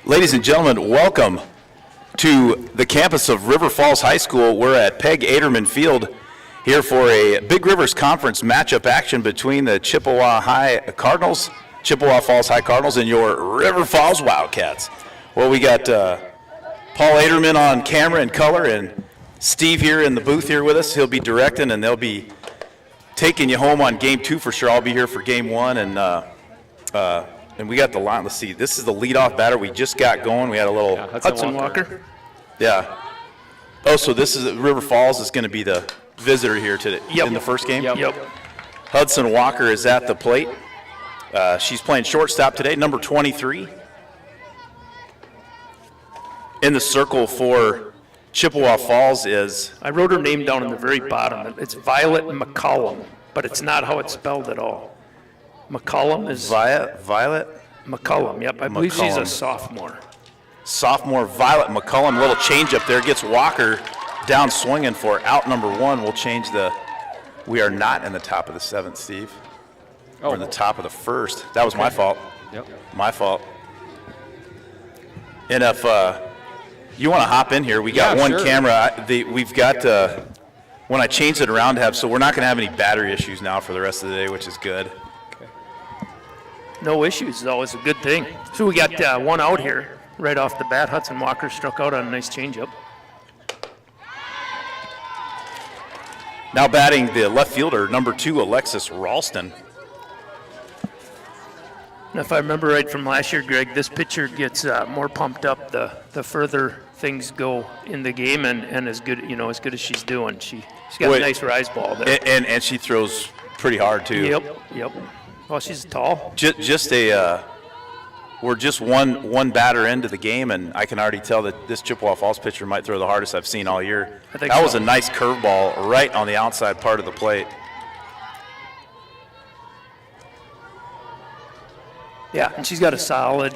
Ladies and gentlemen, welcome to the campus of River Falls High School. We're at Peg Aderman Field here for a Big Rivers Conference matchup action between the Chippewa Falls High Cardinals and your River Falls Wildcats. Well, we got Paul Aderman on camera and color and Steve here in the booth here with us. He'll be directing and they'll be taking you home on game 2 for sure. I'll be here for game 1 and we got the line. Let's see. This is the leadoff batter we just got going. We had a little Hudson Walker. Yeah. Oh, so this is River Falls is going to be the visitor here today in the first game? Yep. Hudson Walker is at the plate. She's playing shortstop today, number 23. In the circle for Chippewa Falls is... I wrote her name down in the very bottom. It's Violet McCollum, but it's not how it's spelled at all. McCollum is... Violet? McCollum, yep. I believe she's a sophomore. Sophomore Violet McCollum, little change up there, gets Walker down swinging for out number 1. We'll change the... We are not in the top of the 7th, Steve. We're in the top of the 1st. That was my fault. Yep. My fault. And if you want to hop in here, we got one sure. camera. We've got... when I changed it around to have... So we're not going to have any battery issues now for the rest of the day, which is good. No issues, though. It's a good thing. So we got one out here right off the bat. Hudson Walker struck out on a nice changeup. Now batting the left fielder, number 2, Alexis Ralston. And if I remember right from last year, Greg, this pitcher gets more pumped up the further things go in the game, and as good as she's doing. She's got a nice rise ball there. And she throws pretty hard too. Yep. Well, she's tall. We're just one batter into the game, and I can already tell that this Chippewa Falls pitcher might throw the hardest I've seen all year. That was a nice curveball right on the outside part of the plate. Yeah, and she's got a solid.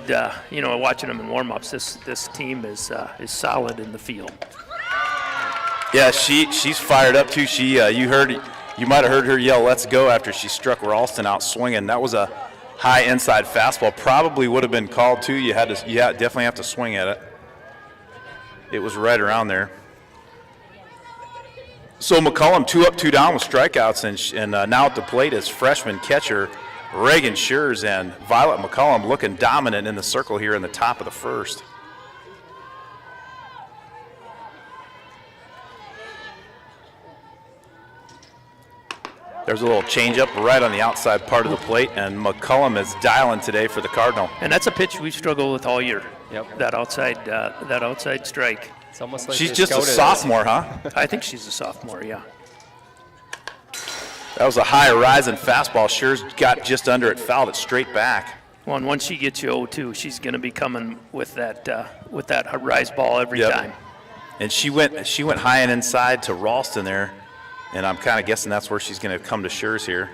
Watching them in warm-ups, this team is solid in the field. Yeah, she's fired up too. You might have heard her yell, "Let's go," after she struck Ralston out swinging. That was a high inside fastball. Probably would have been called too. You definitely have to swing at it. It was right around there. So McCollum 2 up, 2 down with strikeouts, and now at the plate is freshman catcher Reagan Schurz, and Violet McCollum looking dominant in the circle here in the top of the 1st. There's a little changeup right on the outside part of the plate, and McCollum is dialing today for the Cardinal. And that's a pitch we've struggled with all year. Yep. That outside strike. It's almost like she's just a sophomore, huh? I think she's a sophomore, yeah. That was a high rising fastball. Schurz got just under it, fouled it straight back. Well, and once she gets you 0-2, she's going to be coming with that rise ball every time. And she went high and inside to Ralston there. And I'm kind of guessing that's where she's going to come to Schurz here.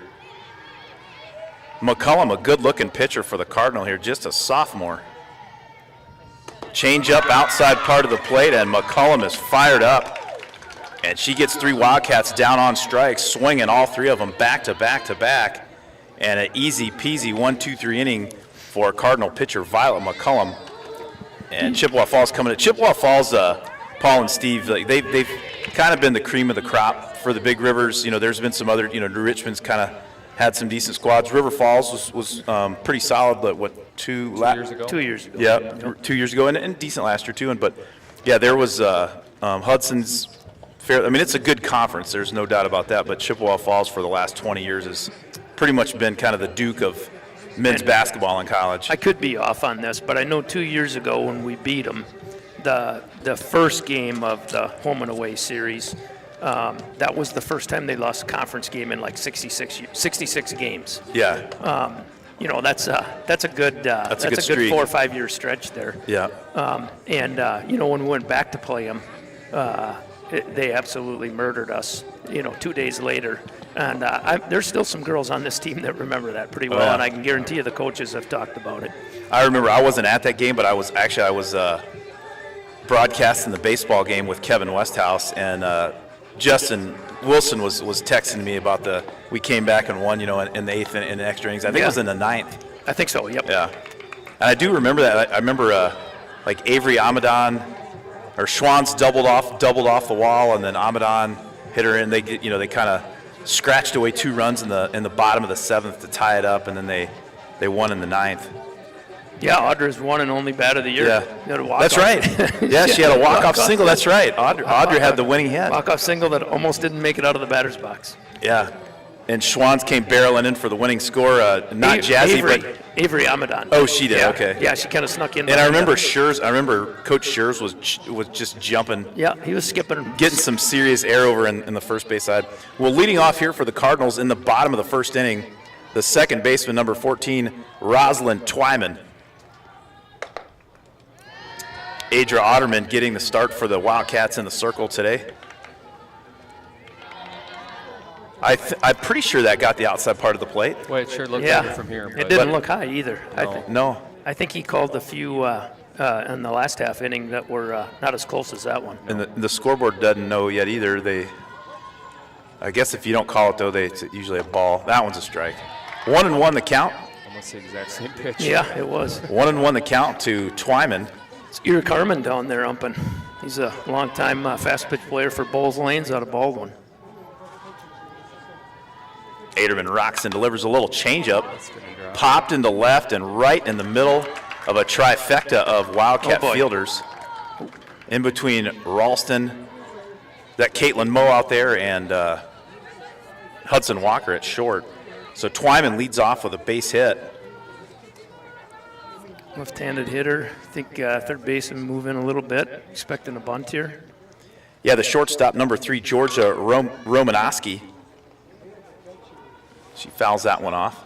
McCollum, a good-looking pitcher for the Cardinal here, just a sophomore. Change up outside part of the plate, and McCollum is fired up. And she gets 3 Wildcats down on strikes, swinging all 3 of them back to back to back. And an easy-peasy 1-2-3 inning for Cardinal pitcher Violet McCollum. And Chippewa Falls coming to Chippewa Falls. Paul and Steve, they've kind of been the cream of the crop for the Big Rivers. There's been some other, New Richmond's kind of had some decent squads. River Falls was pretty solid, but 2 years ago? 2 years ago. Yeah, 2 years ago, and decent last year too. But yeah, there was Hudson's fair. I mean, it's a good conference. There's no doubt about that. But Chippewa Falls for the last 20 years has pretty much been kind of the Duke of men's basketball in college. I could be off on this, but I know 2 years ago when we beat them, the first game of the home and away series, that was the first time they lost a conference game in like 66 games. Yeah. That's a good 4 or 5 year stretch there. Yeah. When we went back to play them, they absolutely murdered us. 2 days later, and there's still some girls on this team that remember that pretty well, and I can guarantee you the coaches have talked about it. I remember I wasn't at that game, but I was broadcasting the baseball game with Kevin Westhouse, and Justin Wilson was texting me about we came back and won, in the 8th in the extra innings. I think it was in the 9th. I think so, yep. Yeah. And I do remember that. I remember like Avery Amadon or Schwann's doubled off the wall, and then Amadon hit her in. They kind of scratched away 2 runs in the bottom of the 7th to tie it up, and then they won in the 9th. Yeah, Audra's one and only bat of the year. Yeah, that's right. Yeah, she had a walk-off single. That's right. Audra had the winning hit. Walk-off single that almost didn't make it out of the batter's box. Yeah, and Schwann's came barreling in for the winning score. Not Jazzy, but Avery Amadon. Oh, she did. Yeah. Okay. Yeah, she kind of snuck in. And I remember Coach Schurz was just jumping. Yeah, he was skipping, getting some serious air over in the first base side. Well, leading off here for the Cardinals in the bottom of the first inning, the second baseman, number 14, Rosalind Twyman. Adria Otterman getting the start for the Wildcats in the circle today. I'm pretty sure that got the outside part of the plate. Well, it sure looked like it from here. It didn't look high either. No. I think he called the few in the last half inning that were not as close as that one. And the scoreboard doesn't know yet either. I guess if you don't call it, though, it's usually a ball. That one's a strike. 1-1 the count. Almost the exact same pitch. Yeah, it was. 1-1 the count to Twyman. It's Ear Carmen down there umping. He's a long-time fast pitch player for Bowles Lanes out of Baldwin. Aderman rocks and delivers a little changeup. Popped into left and right in the middle of a trifecta of Wildcat fielders. In between Ralston, that Caitlin Moe out there, and Hudson Walker at short. So Twyman leads off with a base hit. Left-handed hitter. I think third baseman move in a little bit. Expecting a bunt here. Yeah, the shortstop, number 3, Georgia Romanowski. She fouls that one off.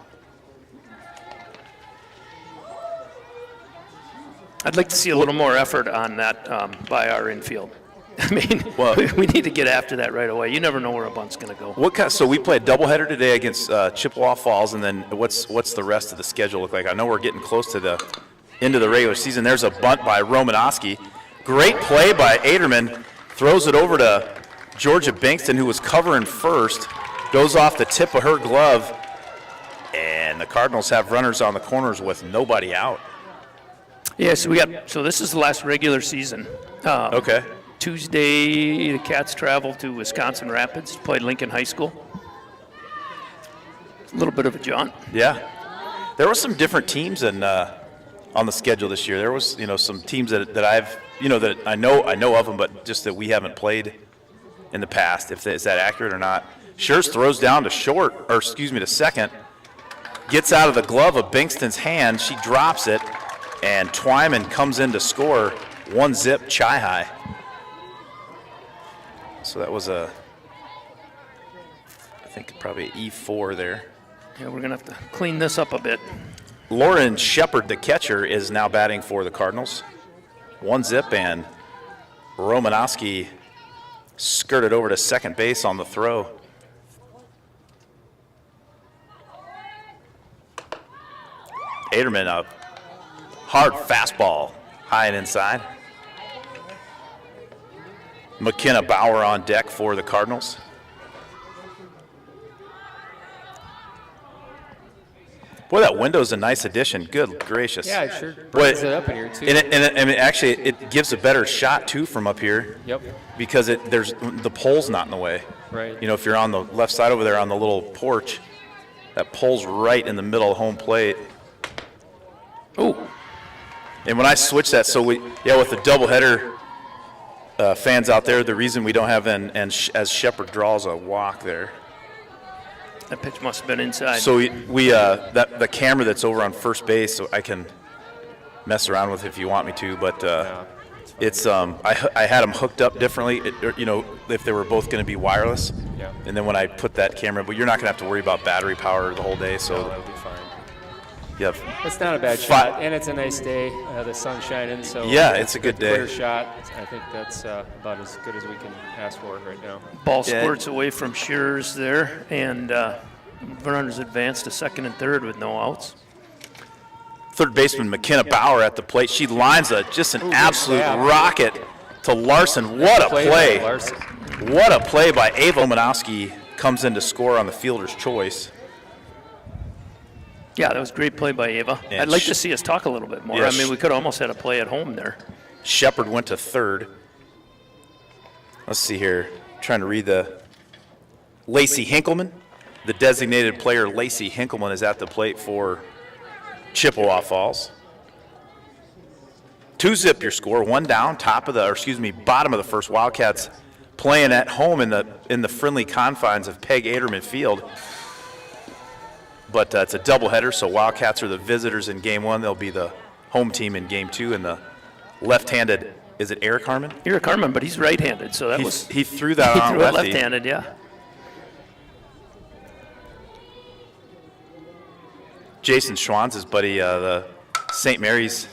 I'd like to see a little more effort on that by our infield. I mean, we need to get after that right away. You never know where a bunt's going to go. So we play a doubleheader today against Chippewa Falls, and then what's the rest of the schedule look like? I know we're getting close to the end of the regular season. There's a bunt by Romanowski. Great play by Aderman. Throws it over to Georgia Bankston, who was covering first. Goes off the tip of her glove, and the Cardinals have runners on the corners with nobody out. Yeah, so this is the last regular season. Okay. Tuesday, the Cats travel to Wisconsin Rapids, played Lincoln High School. A little bit of a jaunt. Yeah. There were some different teams on the schedule this year. There was, some teams that I've, that I know of them, but just that we haven't played in the past. Is that accurate or not? Schurz throws down to second. Gets out of the glove of Bankston's hand. She drops it, and Twyman comes in to score 1-zip Chi High. So that was I think probably an E4 there. Yeah, we're going to have to clean this up a bit. Lauren Shepard, the catcher, is now batting for the Cardinals. 1-zip, and Romanowski skirted over to second base on the throw. Aderman, a hard fastball, high and inside. McKenna Bauer on deck for the Cardinals. Boy, that window's a nice addition. Good gracious. Yeah, it sure brings it up in here, too. And actually, it gives a better shot, too, from up here. Yep. Because there's the pole's not in the way. Right. If you're on the left side over there on the little porch, that pole's right in the middle of home plate. Oh. And when I switch that, with the doubleheader fans out there, the reason we don't have as Shepard draws a walk there. That pitch must have been inside. So the camera that's over on first base, so I can mess around with it if you want me to, but it's I had them hooked up differently. If they were both going to be wireless. Yeah. And then when I put that camera, but you're not going to have to worry about battery power the whole day. So that'll be fine. Yep. It's not a bad shot, and it's a nice day. The sun's shining, so yeah, it's a good day. Clear shot. I think that's about as good as we can ask for right now. Ball squirts away from Shearers there, and runners advance to second and third with no outs. Third baseman McKenna Bauer at the plate. She lines just an absolute rocket to Larson. What a play! What a play by Ava Romanowski. Comes in to score on the fielder's choice. Yeah, that was a great play by Ava. And I'd like to see us talk a little bit more. Yeah, we could almost had a play at home there. Shepard went to third. Let's see here. Trying to read the Lacey Hinkleman. The designated player, Lacey Hinkleman, is at the plate for Chippewa Falls. 2-zip your score, 1 down, bottom of the first. Wildcats playing at home in the friendly confines of Peg Aderman Field. But it's a doubleheader, so Wildcats are the visitors in game 1. They'll be the home team in game 2, and the left-handed, is it Eric Harmon? Eric Harmon, but he's right-handed, so He threw that on threw it lefty. left-handed, yeah. Jason Schwann's his buddy, the St. Mary's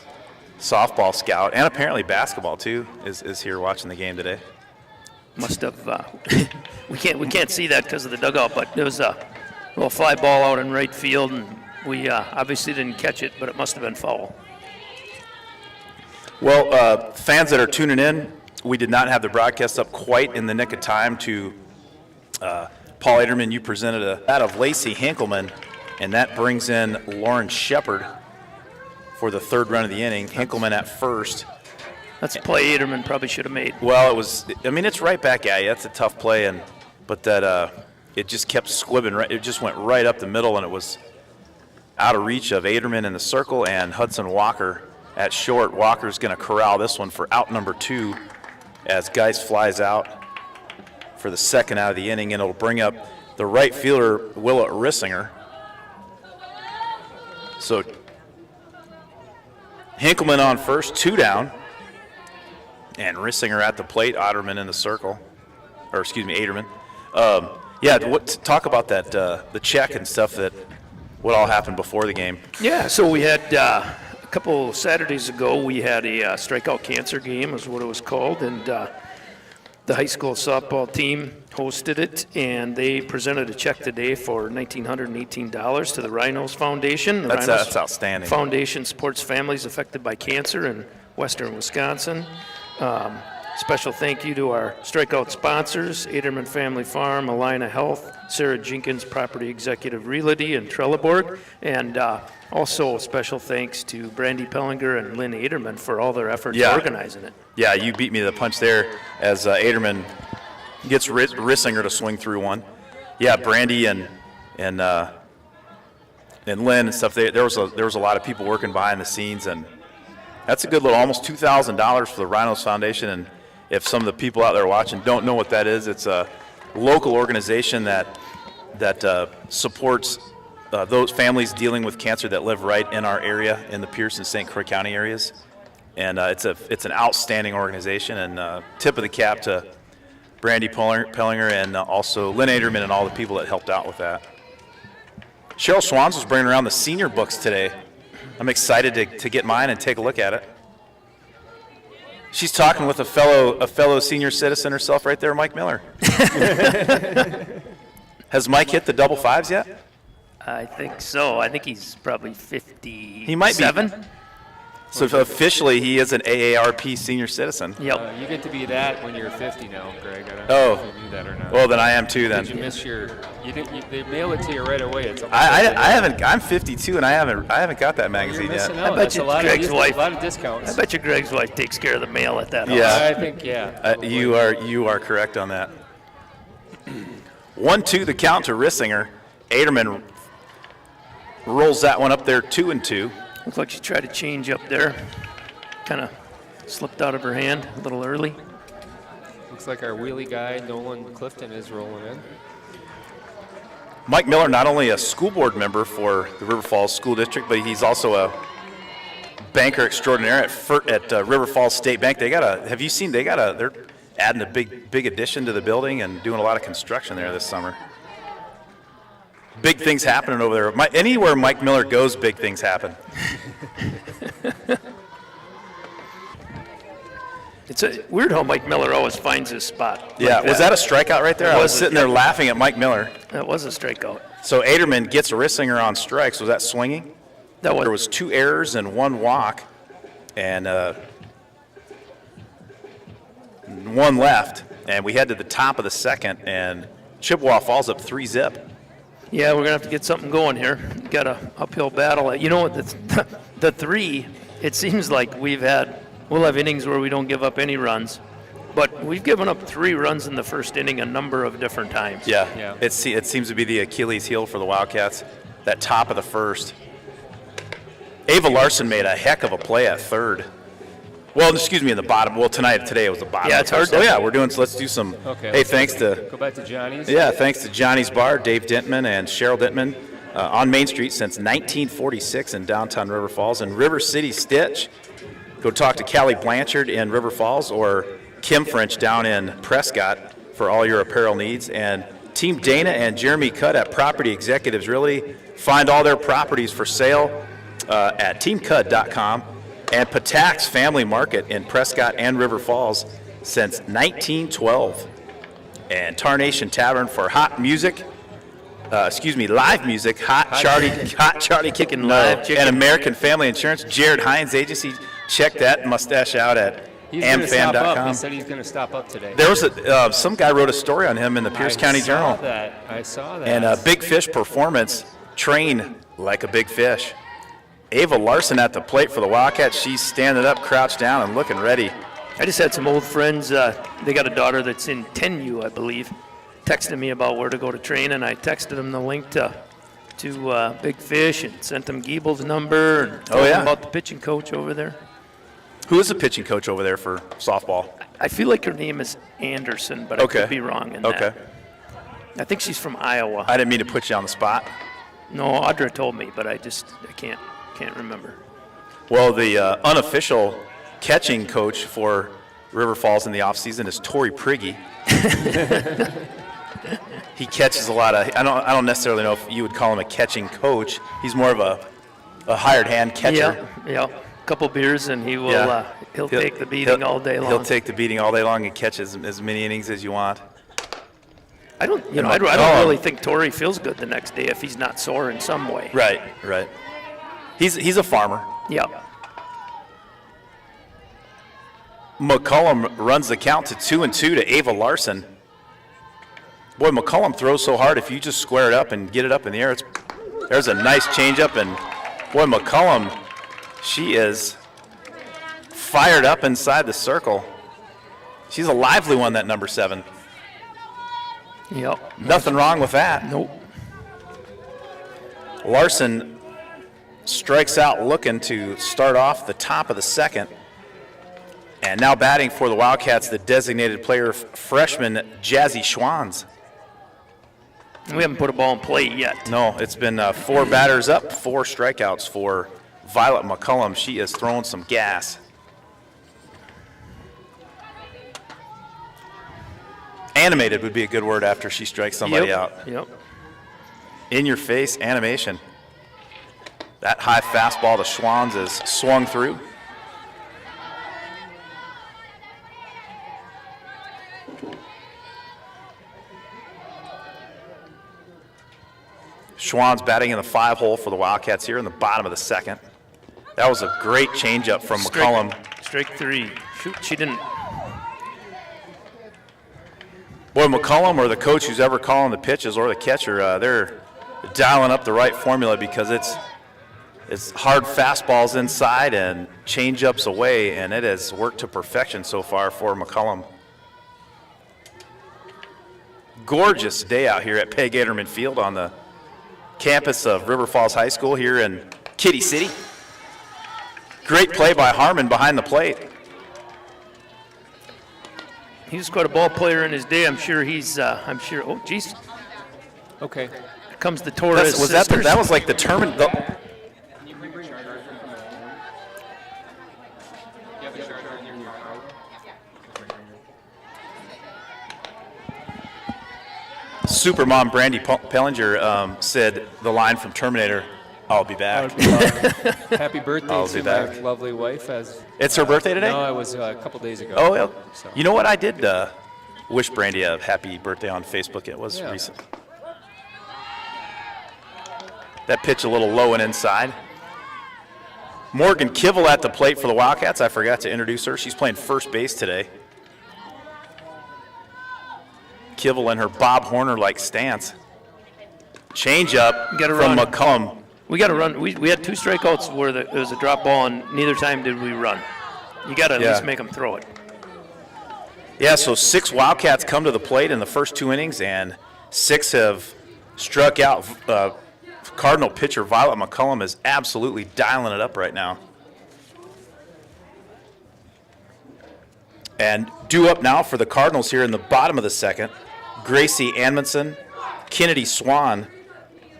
softball scout, and apparently basketball too, is here watching the game today. Must have. We can't see that because of the dugout, but there was a little fly ball out in right field, and we obviously didn't catch it, but it must have been foul. Well, fans that are tuning in, we did not have the broadcast up quite in the nick of time to Paul Aderman. You presented that of Lacey Hinkleman, and that brings in Lauren Shepard for the third run of the inning. Hinkleman at first. That's a play Aderman probably should have made. Well, it's right back at you. That's a tough play, but it just kept squibbing. Right, it just went right up the middle, and it was out of reach of Aderman in the circle and Hudson Walker at short. Walker's going to corral this one for out number 2 as Geist flies out for the second out of the inning, and it'll bring up the right fielder, Willa Rissinger. So Hinkleman on first, 2 down, and Rissinger at the plate, Aderman in the circle, Aderman. Talk about that, the check and stuff, what all happened before the game. Yeah, so we had a couple Saturdays ago, we had a strikeout cancer game, is what it was called, and the high school softball team hosted it, and they presented a check today for $1,918 to the Rhinos Foundation. That's outstanding. Foundation supports families affected by cancer in western Wisconsin. Special thank you to our strikeout sponsors, Aderman Family Farm, Alina Health, Sarah Jenkins Property Executive Realty, and Trelleborg. And also special thanks to Brandy Pellinger and Lynn Aderman for all their efforts organizing it. Yeah, you beat me to the punch there as Aderman gets Rissinger to swing through one. Yeah, Brandy and Lynn and stuff. There was a lot of people working behind the scenes, and that's a good little, almost $2,000 for the Rhinos Foundation. And if some of the people out there watching don't know what that is, it's a local organization that supports those families dealing with cancer that live right in our area, in the Pierce and St. Croix County areas. And it's an outstanding organization, and tip of the cap to Brandy Pellinger and also Lynn Aderman and all the people that helped out with that. Cheryl Schwans was bringing around the senior books today. I'm excited to get mine and take a look at it. She's talking with a fellow senior citizen herself right there, Mike Miller. Has Mike hit the double fives yet? I think so. I think he's probably 57. He might be. So officially, he is an AARP senior citizen. Yep. You get to be that when you're 50 now, Greg. I don't know if you knew that or not. Well, then I am too. Then. Did you miss your? They mail it to you right away. It's I haven't. I'm 52 and I haven't got that magazine You're yet. missing out. I bet That's you a lot Greg's wife. A lot of discounts. I bet you Greg's wife takes care of the mail at that house. Yeah. I think You are correct on that. 1-2 the count to Rissinger. Aderman rolls that one up there 2-2. Looks like she tried to change up there. Kind of slipped out of her hand a little early. Looks like our wheelie guy, Nolan Clifton, is rolling in. Mike Miller, not only a school board member for the River Falls School District, but he's also a banker extraordinaire at River Falls State Bank. Have you seen, they're adding a big addition to the building and doing a lot of construction there this summer. Big things happening over there. Anywhere Mike Miller goes, big things happen. It's weird how Mike Miller always finds his spot. Yeah, was that a strikeout right there? I was sitting there laughing at Mike Miller. That was a strikeout. So Aderman gets Rissinger on strikes. Was that swinging? There was 2 errors and 1 walk, and 1 left. And we head to the top of the second, and Chippewa Falls up 3-zip. Yeah, we're going to have to get something going here. Got an uphill battle. You know, the 3, it seems like we've had we'll have innings where we don't give up any runs. But we've given up 3 runs in the first inning a number of different times. Yeah. It seems to be the Achilles heel for the Wildcats, that top of the first. Ava Larson made a heck of a play at third. Well, excuse me, in the bottom. Well, today it was the bottom. Yeah, it's hard. Oh, yeah, so let's do some. Okay. Hey, thanks to. Go back to Johnny's. Yeah, thanks to Johnny's Bar, Dave Dintman and Cheryl Dintman on Main Street since 1946 in downtown River Falls. And River City Stitch, go talk to Callie Blanchard in River Falls or Kim French down in Prescott for all your apparel needs. And Team Dana and Jeremy Cutt at Property Executives Realty. Find all their properties for sale at teamcutt.com. And Patak's Family Market in Prescott and River Falls since 1912. And Tarnation Tavern for live music, Hot Charlie Kicking Live Chicken. and American Family Insurance. Jared Hines Agency, check that mustache out at He's going to stop up. He amfam.com. said he's going to stop up today. There was some guy wrote a story on him in the Pierce County Journal. I saw that. And Big Fish Performance, train like a big fish. Ava Larson at the plate for the Wildcats. She's standing up, crouched down, and looking ready. I just had some old friends. They got a daughter that's in 10U, I believe, texting me about where to go to train, and I texted them the link to Big Fish and sent them Giebel's number and told them about the pitching coach over there. Who is the pitching coach over there for softball? I feel like her name is Anderson, but I could be wrong in that. I think she's from Iowa. I didn't mean to put you on the spot. No, Audra told me, but I can't remember. Well, the unofficial catching coach for River Falls in the offseason is Tori Prigge. He catches a lot of. I don't necessarily know if you would call him a catching coach. He's more of a hired hand catcher. Yeah. A couple beers and he will. He'll take the beating all day long. He'll take the beating all day long and catch as many innings as you want. I don't really think Tori feels good the next day if he's not sore in some way. Right. He's a farmer. Yeah. McCullum runs the count to 2-2 to Ava Larson. Boy, McCullum throws so hard. If you just square it up and get it up in the air, there's a nice changeup. And boy, McCullum, she is fired up inside the circle. She's a lively one, that number 7. Yep. Nothing wrong with that. Nope. Larson strikes out looking to start off the top of the second. And now batting for the Wildcats, the designated player, freshman Jazzy Schwanz. We haven't put a ball in play yet. No, it's been 4 batters up, 4 strikeouts for Violet McCullum. She is throwing some gas. Animated would be a good word after she strikes somebody out. Yep. In your face animation. That high fastball to Schwanz is swung through. Schwanz batting in the 5-hole for the Wildcats here in the bottom of the second. That was a great changeup from McCullum. Strike 3. Shoot, she didn't. Boy, McCullum or the coach who's ever calling the pitches or the catcher, they're dialing up the right formula because it's hard fastballs inside and changeups away, and it has worked to perfection so far for McCullum. Gorgeous day out here at Peg Gatorman Field on the campus of River Falls High School here in Kitty City. Great play by Harmon behind the plate. He's quite a ball player in his day. I'm sure. Oh, geez. Okay. Here comes the Torres sisters. That was like the tournament. Supermom Brandy Pellinger said the line from Terminator, "I'll be back." Happy birthday I'll to be my back. lovely wife. It's her birthday today? No, it was a couple days ago. Oh, yeah. So. You know what? I did wish Brandy a happy birthday on Facebook. It was recent. That pitch a little low and inside. Morgan Kivel at the plate for the Wildcats. I forgot to introduce her. She's playing first base today. Kivel in her Bob Horner-like stance. Change up from McCullum. We got to run. We had 2 strikeouts where there was a drop ball, and neither time did we run. You got to at least make them throw it. Yeah, so 6 Wildcats come to the plate in the first 2 innings, and 6 have struck out. Cardinal pitcher Violet McCullum is absolutely dialing it up right now. And due up now for the Cardinals here in the bottom of the second, Gracie Anmundson, Kennedy Swan,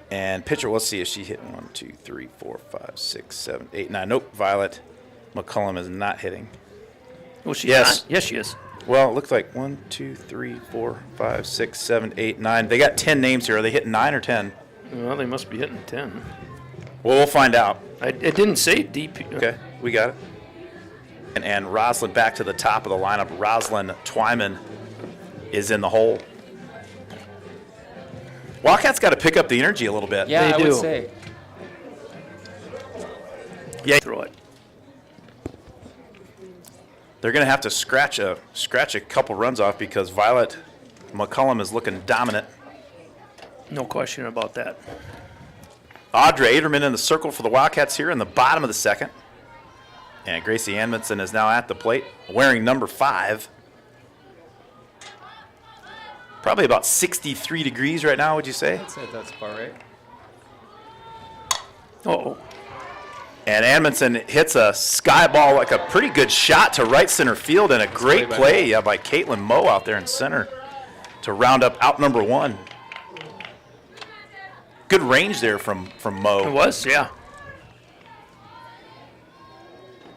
and pitcher, let's see if she hit 1, 2, 3, 4, 5, 6, 7, 8, 9. Nope, Violet McCullum is not hitting. Well, she's Yes. not. Yes, she is. Well, it looks like 1, 2, 3, 4, 5, 6, 7, 8, 9. They got 10 names here. Are they hitting 9 or 10? Well, they must be hitting 10. Well, we'll find out. It didn't say DP. Okay, we got it. And Roslyn back to the top of the lineup. Roslyn Twyman is in the hole. Wildcats got to pick up the energy a little bit. Yeah, They I do. would say. Yeah, Throw it. they're going to have to scratch a couple runs off because Violet McCullum is looking dominant. No question about that. Audrey Aderman in the circle for the Wildcats here in the bottom of the second. And Gracie Anmundson is now at the plate wearing number 5. Probably about 63 degrees right now, would you say? I'd say that's about right. Uh-oh. And Anmundson hits a sky ball, like a pretty good shot to right center field, and a great play by Caitlin Moe out there in center to round up out number 1. Good range there from Moe. It was, yeah.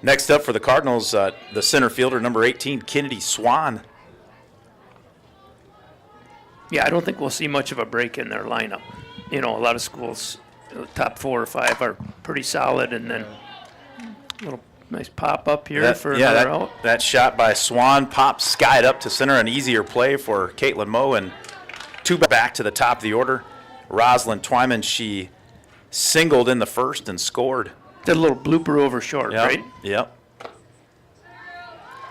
Next up for the Cardinals, the center fielder, number 18, Kennedy Swan. Yeah, I don't think we'll see much of a break in their lineup. You know, a lot of schools, top 4 or 5 are pretty solid, and then a little nice pop up here for another out. That shot by Swan pops skied up to center, an easier play for Caitlin Moe, and 2 back to the top of the order. Roslyn Twyman, she singled in the first and scored. Did a little blooper over short, Yep, right? Yep.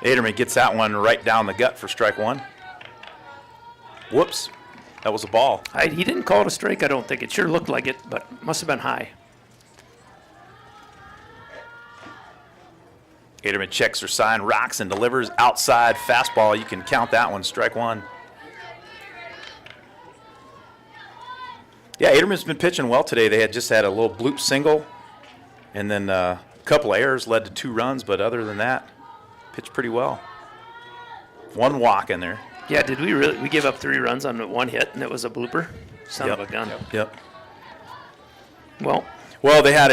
Aderman gets that one right down the gut for strike 1. Whoops, that was a ball. He didn't call it a strike, I don't think. It sure looked like it, but must have been high. Aderman checks her sign, rocks and delivers outside fastball. You can count that one, strike 1. Yeah, Aderman's been pitching well today. They had just had a little bloop single, and then a couple of errors led to 2 runs, but other than that, pitched pretty well. 1 walk in there. Yeah, did we really? We gave up 3 runs on 1 hit, and it was a blooper? Son of a gun. Yep. Well, They had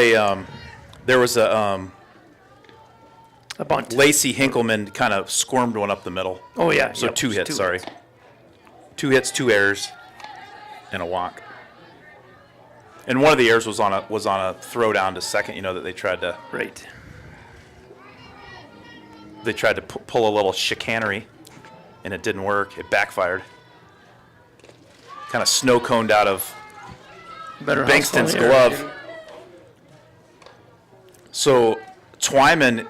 there was a bunt. Lacey Hinkleman kind of squirmed one up the middle. Oh, yeah. So yep, 2 hits, 2 sorry. hits. 2 hits, 2 errors, and a walk. And one of the errors was on a throw down to second. You know that they tried to Right. pull a little chicanery, and it didn't work. It backfired. Kind of snow coned out of Better Bankston's hustle here. glove. So Twyman,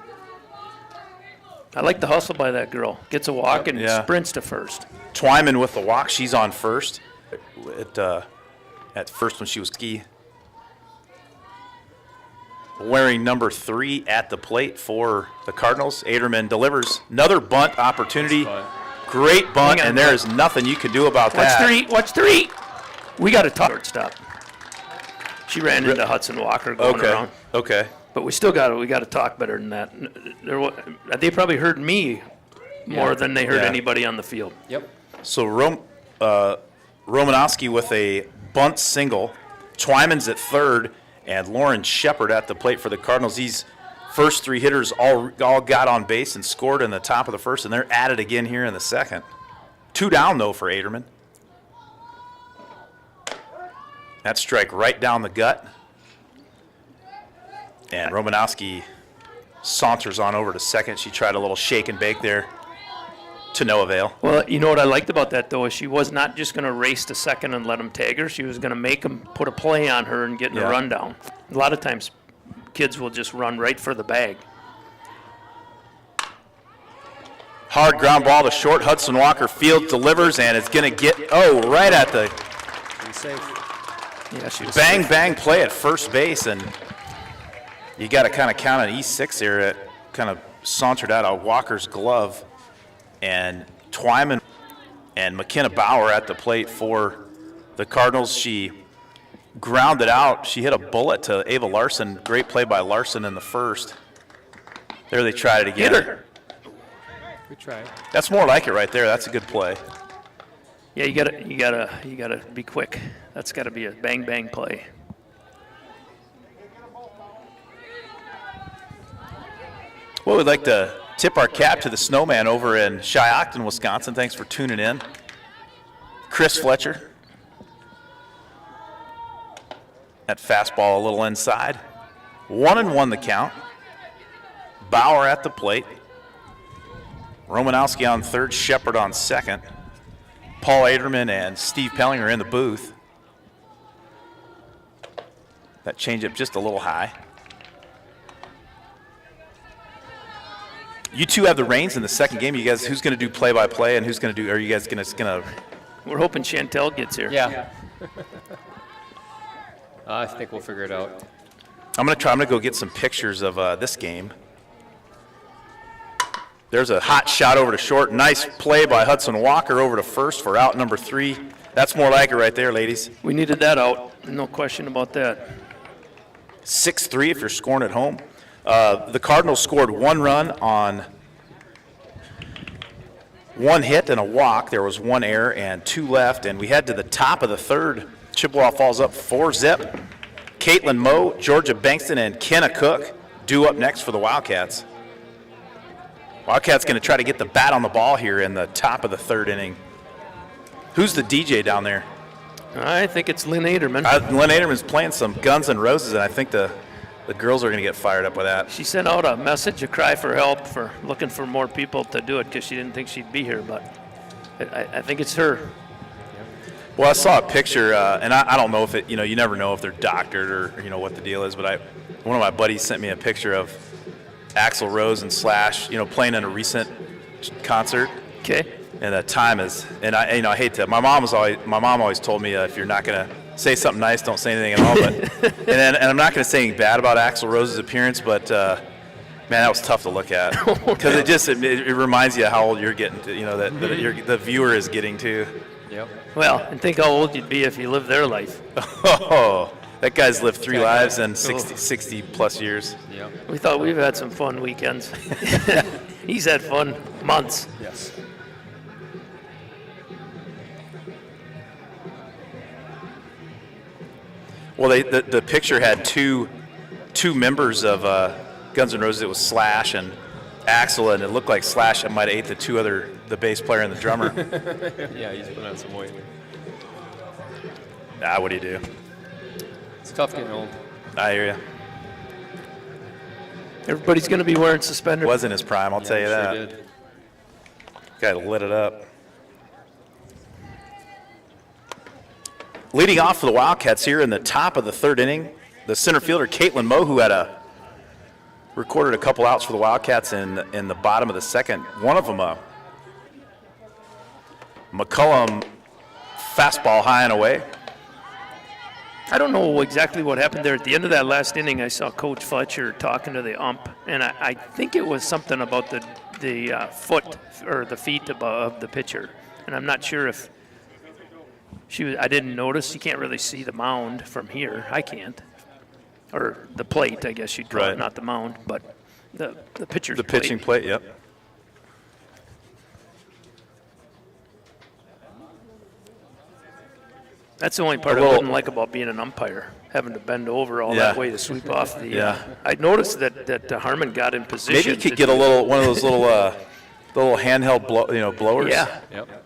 I like the hustle by that girl. Gets a walk and Yeah. sprints to first. Twyman with the walk. She's on first. At first when she was ski. Wearing number 3 at the plate for the Cardinals. Aderman delivers another bunt opportunity. Great bunt, and there is nothing you can do about that. Watch 3. We got to talk shortstop. She ran into Hudson Walker going around. Okay. But we still got to talk better than that. They probably heard me more than they heard Yeah. anybody on the field. Yep. So Romanowski with a bunt single. Twyman's at third, and Lauren Shepard at the plate for the Cardinals. These first 3 hitters all got on base and scored in the top of the first, and they're at it again here in the second. 2 down, though, for Aderman. That strike right down the gut. And Romanowski saunters on over to second. She tried a little shake and bake there to no avail. Well, you know what I liked about that, though, is she was not just going to race to second and let him tag her. She was going to make him put a play on her and get in a run down. A lot of times kids will just run right for the bag. Hard ground ball to short. Hudson Walker field delivers, and it's going to get, right at the Be safe. Yeah, she was bang play at first base, and you got to kind of count on E6 here at kind of sauntered out of Walker's glove, and Twyman and McKenna Bauer at the plate for the Cardinals. She grounded out. She hit a bullet to Ava Larson. Great play by Larson in the first. There they tried it again. Hit her. Good try. That's more like it right there. That's a good play. Yeah, you gotta be quick. That's got to be a bang bang play. Well, we'd like to tip our cap to the snowman over in Shiocton, Wisconsin. Thanks for tuning in. Chris Fletcher. That fastball a little inside. 1-1 the count. Bauer at the plate. Romanowski on third, Shepard on second. Paul Aderman and Steve Pelling are in the booth. That changeup just a little high. You two have the reins in the second game. You guys, who's going to do play-by-play and who's going to do? Are you guys going to? We're hoping Chantel gets here. Yeah. I think we'll figure it out. I'm going to go get some pictures of this game. There's a hot shot over to short. Nice play by Hudson Walker over to first for out number 3. That's more like it right there, ladies. We needed that out. No question about that. 6-3 if you're scoring at home. The Cardinals scored 1 run on 1 hit and a walk. There was 1 error and 2 left, and we head to the top of the third. Chippewa Falls up 4-zip. Caitlin Moe, Georgia Bankston, and Kenna Cook due up next for the Wildcats. Wildcats going to try to get the bat on the ball here in the top of the third inning. Who's the DJ down there? I think it's Lynn Aderman. Lynn Aderman's playing some Guns N' Roses, and I think the girls are going to get fired up with that. She sent out a message, a cry for help, for looking for more people to do it because she didn't think she'd be here, but I think it's her. Well, I saw a picture, and I don't know if it, you never know if they're doctored or, what the deal is, but one of my buddies sent me a picture of Axl Rose and Slash, playing in a recent concert. Okay. And the time is, and I hate to. My mom always told me if you're not gonna say something nice, don't say anything at all. But and I'm not gonna say anything bad about Axl Rose's appearance, but man, that was tough to look at because it reminds you of how old you're getting to. That the viewer is getting to. Yep. Well, and think how old you'd be if you lived their life. Oh, that guy's lived 3 lives and 60 plus years. Yep. We thought we've had some fun weekends. He's had fun months. Yes. Well, the picture had two members of Guns N' Roses. It was Slash and Axl, and it looked like Slash might have ate the bass player and the drummer. Yeah, he's put on some weight. What do you do? It's tough getting old. I hear you. Everybody's going to be wearing suspenders. Wasn't his prime, I'll tell you that. Sure did. Guy lit it up. Leading off for the Wildcats here in the top of the third inning, the center fielder Caitlin Moe, who had recorded a couple outs for the Wildcats in the bottom of the second. One of them, McCullum fastball high and away. I don't know exactly what happened there. At the end of that last inning, I saw Coach Fletcher talking to the ump, and I think it was something about the foot or the feet above the pitcher. And I'm not sure if I didn't notice. You can't really see the mound from here. I can't. Or the plate, I guess you'd call it, not the mound, but the pitcher's The pitching plate, yep. That's the only part I wouldn't like about being an umpire, having to bend over all that way to sweep off the. Yeah. I noticed that Harmon got in position. Maybe you could get one of those little handheld blowers. Yeah. Yep.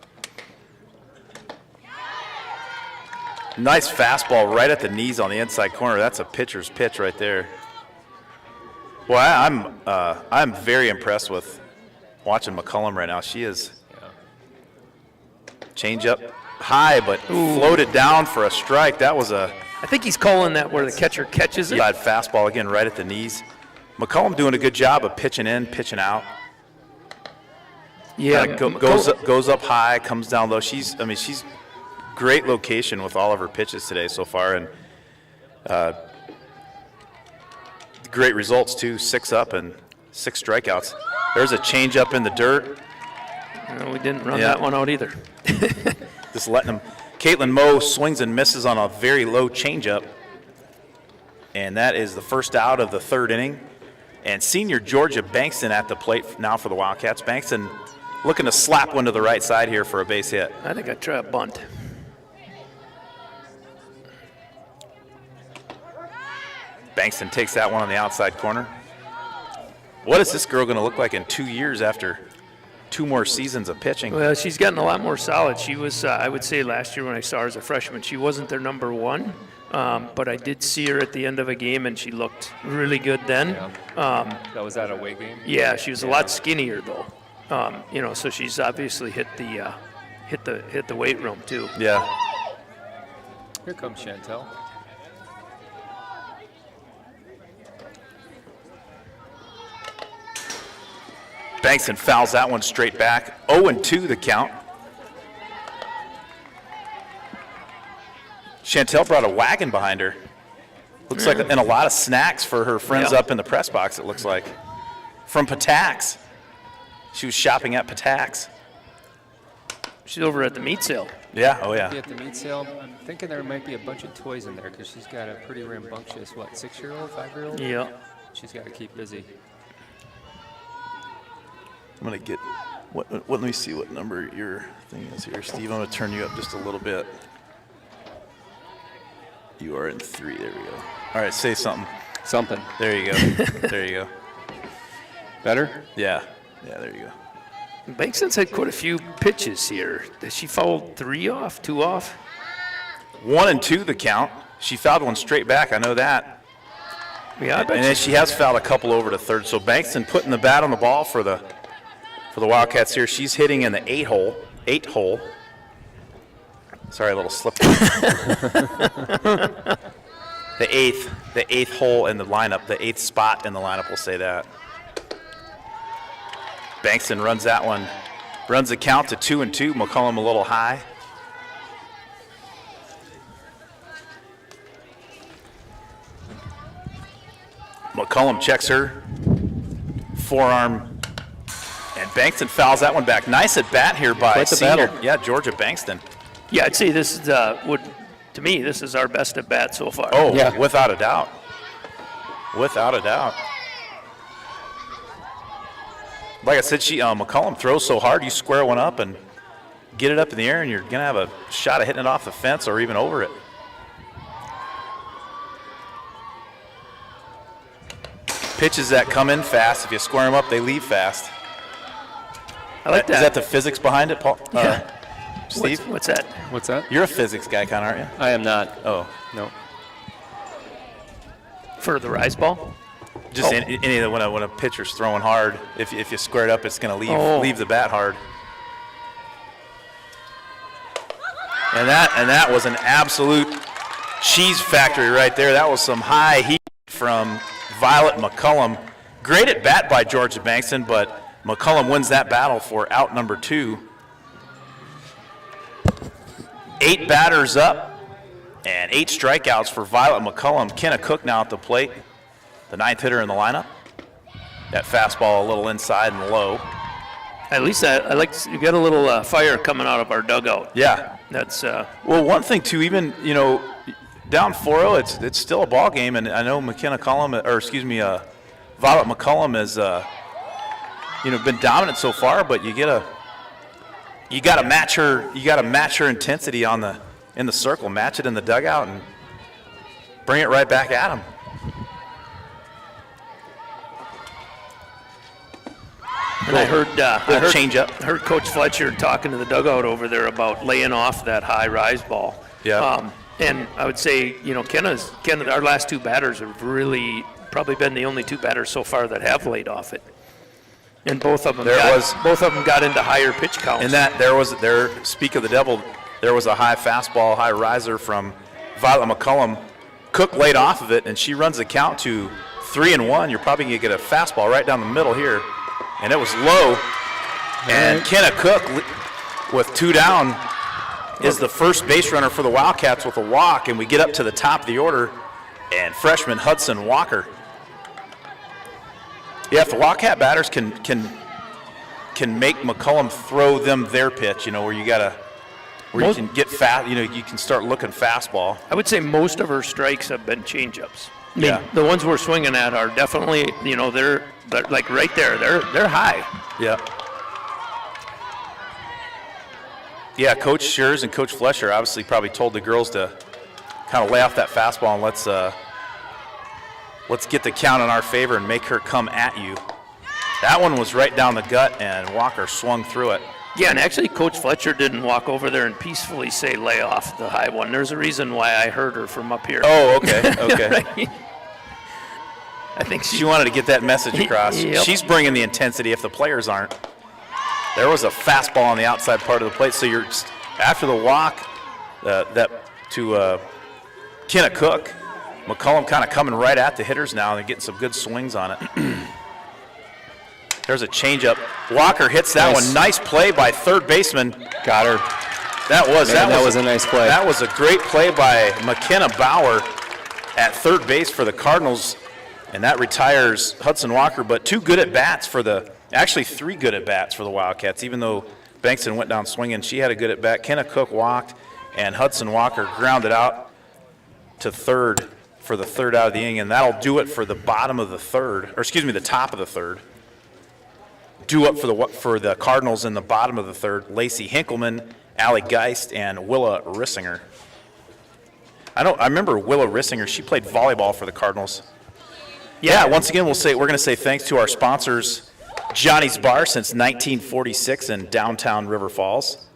Nice fastball right at the knees on the inside corner. That's a pitcher's pitch right there. Well, I'm very impressed with watching McCullum right now. She is change up high, but floated down for a strike. That was I think he's calling that where the catcher catches it. That fastball again right at the knees. McCullum doing a good job of pitching in, pitching out. Yeah, goes up high, comes down low. She's great location with all of her pitches today so far, and great results too. 6 up and 6 strikeouts. There's a changeup in the dirt. No, we didn't run that one out either. Just letting him. Caitlin Moe swings and misses on a very low changeup. And that is the first out of the 3rd inning. And senior Georgia Bankston at the plate now for the Wildcats. Bankston looking to slap one to the right side here for a base hit. I think I'd try a bunt. Bankston takes that one on the outside corner. What is this girl going to look like in 2 years after 2 more seasons of pitching? Well, she's gotten a lot more solid. She was, I would say last year when I saw her as a freshman, she wasn't their number 1. But I did see her at the end of a game, and she looked really good then. Yeah. That was that away game? Yeah, she was a lot skinnier though. So she's obviously hit the weight room too. Yeah. Here comes Chantel. Bankston fouls that one straight back. 0-2 the count. Chantel brought a wagon behind her. Looks like, and a lot of snacks for her friends up in the press box, it looks like. From Patax. She was shopping at Patax. She's over at the meat sale. Yeah, oh yeah. At the meat sale, I'm thinking there might be a bunch of toys in there because she's got a pretty rambunctious, 6-year-old, 5-year-old? Yeah. She's got to keep busy. I'm going to get, let me see what number your thing is here. Steve, I'm going to turn you up just a little bit. You are in 3, there we go. All right, say something. Something. There you go, there you go. Better? Yeah, there you go. Bankston's had quite a few pitches here. Has she fouled 3 off, 2 off? 1-2 the count. She fouled one straight back, I know that. Yeah, I bet and then she has fouled a couple over to third. So Bankston putting the bat on the ball for the Wildcats here. She's hitting in the 8 hole. Sorry, a little slip. The eighth hole in the lineup, the 8th spot in the lineup, we'll say that. Bankston runs that one, runs the count to 2-2. McCollum a little high. McCollum checks her, forearm, and Bankston fouls that one back. Nice at bat here by senior, Georgia Bankston. Yeah, I'd say this is to me this is our best at bat so far. Oh, yeah, without a doubt. Without a doubt. Like I said, McCollum throws so hard, you square one up and get it up in the air, and you're gonna have a shot of hitting it off the fence or even over it. Pitches that come in fast. If you square them up, they leave fast. I like that. Is that the physics behind it, Paul? Yeah. Steve? What's that? What's that? You're a physics guy, kind of, aren't you? I am not. Oh. No. For the rise ball? Just any of when a pitcher's throwing hard, if you square it up, it's going to leave the bat hard. And that was an absolute cheese factory right there. That was some high heat from Violet McCollum. Great at bat by Georgia Bankston, but McCollum wins that battle for out number 2. 8 batters up and 8 strikeouts for Violet McCollum. Kenna Cook now at the plate, the 9th hitter in the lineup. That fastball a little inside and low. At least I like you got a little fire coming out of our dugout. Yeah. That's well, one thing too, even down 4-0, it's still a ball game, and I know Violet McCollum has been dominant so far, but you got to match her intensity in the circle, match it in the dugout, and bring it right back at him. And I heard Coach Fletcher talking to the dugout over there about laying off that high rise ball. Yeah. And I would say, Kenna, our last 2 batters have really probably been the only 2 batters so far that have laid off it. And both of them got into higher pitch counts. And speak of the devil, there was a high fastball, high riser from Violet McCollum. Cook laid off of it, and she runs the count to 3-1. You're probably going to get a fastball right down the middle here. And it was low. And Kenna Cook, with 2 down, is the first base runner for the Wildcats with a walk. And we get up to the top of the order, and freshman Hudson Walker Yeah, if the Wildcat batters can make McCullum throw them their pitch, where you can get fast, you can start looking fastball. I would say most of her strikes have been changeups. I mean, Yeah. the ones we're swinging at are definitely, they're like right there. They're high. Yeah. Yeah, Coach Schurz and Coach Flesher obviously probably told the girls to kind of lay off that fastball and let's get the count in our favor and make her come at you. That one was right down the gut, and Walker swung through it. Yeah, and actually Coach Fletcher didn't walk over there and peacefully say lay off the high one. There's a reason why I heard her from up here. Oh, okay, okay. Right? I think She wanted to get that message across. Yep. She's bringing the intensity if the players aren't. There was a fastball on the outside part of the plate, so you're after the walk to Kenna Cook, McCullum kind of coming right at the hitters now and getting some good swings on it. There's a changeup. Walker hits that one. Nice play by third baseman. Got her. That was a nice play. That was a great play by McKenna Bauer at third base for the Cardinals, and that retires Hudson Walker. But three good at bats for the Wildcats. Even though Bankston went down swinging, she had a good at bat. Kenna Cook walked, and Hudson Walker grounded out to third for the third out of the inning, and that'll do it for the top of the third. Due up for the Cardinals in the bottom of the third, Lacey Hinkleman, Allie Geist, and Willa Rissinger. I remember Willa Rissinger. She played volleyball for the Cardinals. Yeah, once again, we're going to say thanks to our sponsors, Johnny's Bar since 1946 in downtown River Falls.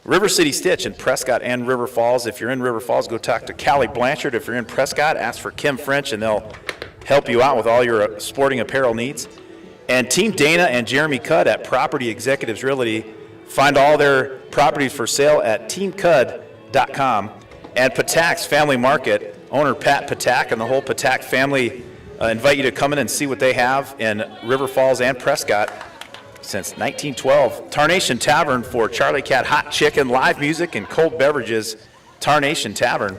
River City Stitch in Prescott and River Falls. If you're in River Falls, go talk to Callie Blanchard. If you're in Prescott, ask for Kim French, and they'll help you out with all your sporting apparel needs. And Team Dana and Jeremy Cudd at Property Executives Realty. Find all their properties for sale at teamcud.com. And Patak's Family Market, owner Pat Patak and the whole Patak family invite you to come in and see what they have in River Falls and Prescott since 1912. Tarnation Tavern for Charlie Cat Hot Chicken, live music, and cold beverages. Tarnation Tavern.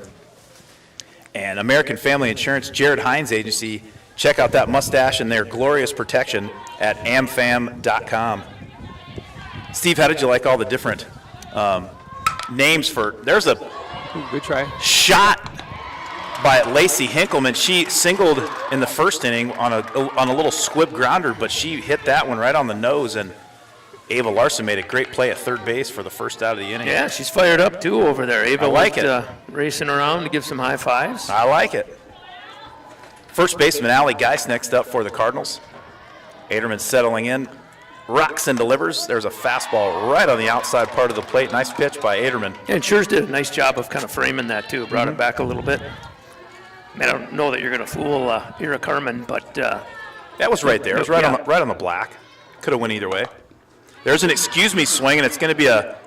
And American Family Insurance, Jared Hines Agency. Check out that mustache and their glorious protection at amfam.com. Steve, how did you like all the different names for? There's a good try. Shot by Lacey Hinkleman. She singled in the first inning on a little squib grounder, but she hit that one right on the nose, and Ava Larson made a great play at third base for the first out of the inning. Yeah, she's fired up too over there. Ava I like went, racing around to give some high fives. I like it. First baseman Allie Geist next up for the Cardinals. Aderman settling in. Rocks and delivers. There's a fastball right on the outside part of the plate. Nice pitch by Aderman. And Schurz did a nice job of kind of framing that too. Brought it back a little bit. I don't know that you're going to fool Ira Carmen, but that was right there. It was right on the black. Could have went either way. There's an excuse me swing, and it's going to be a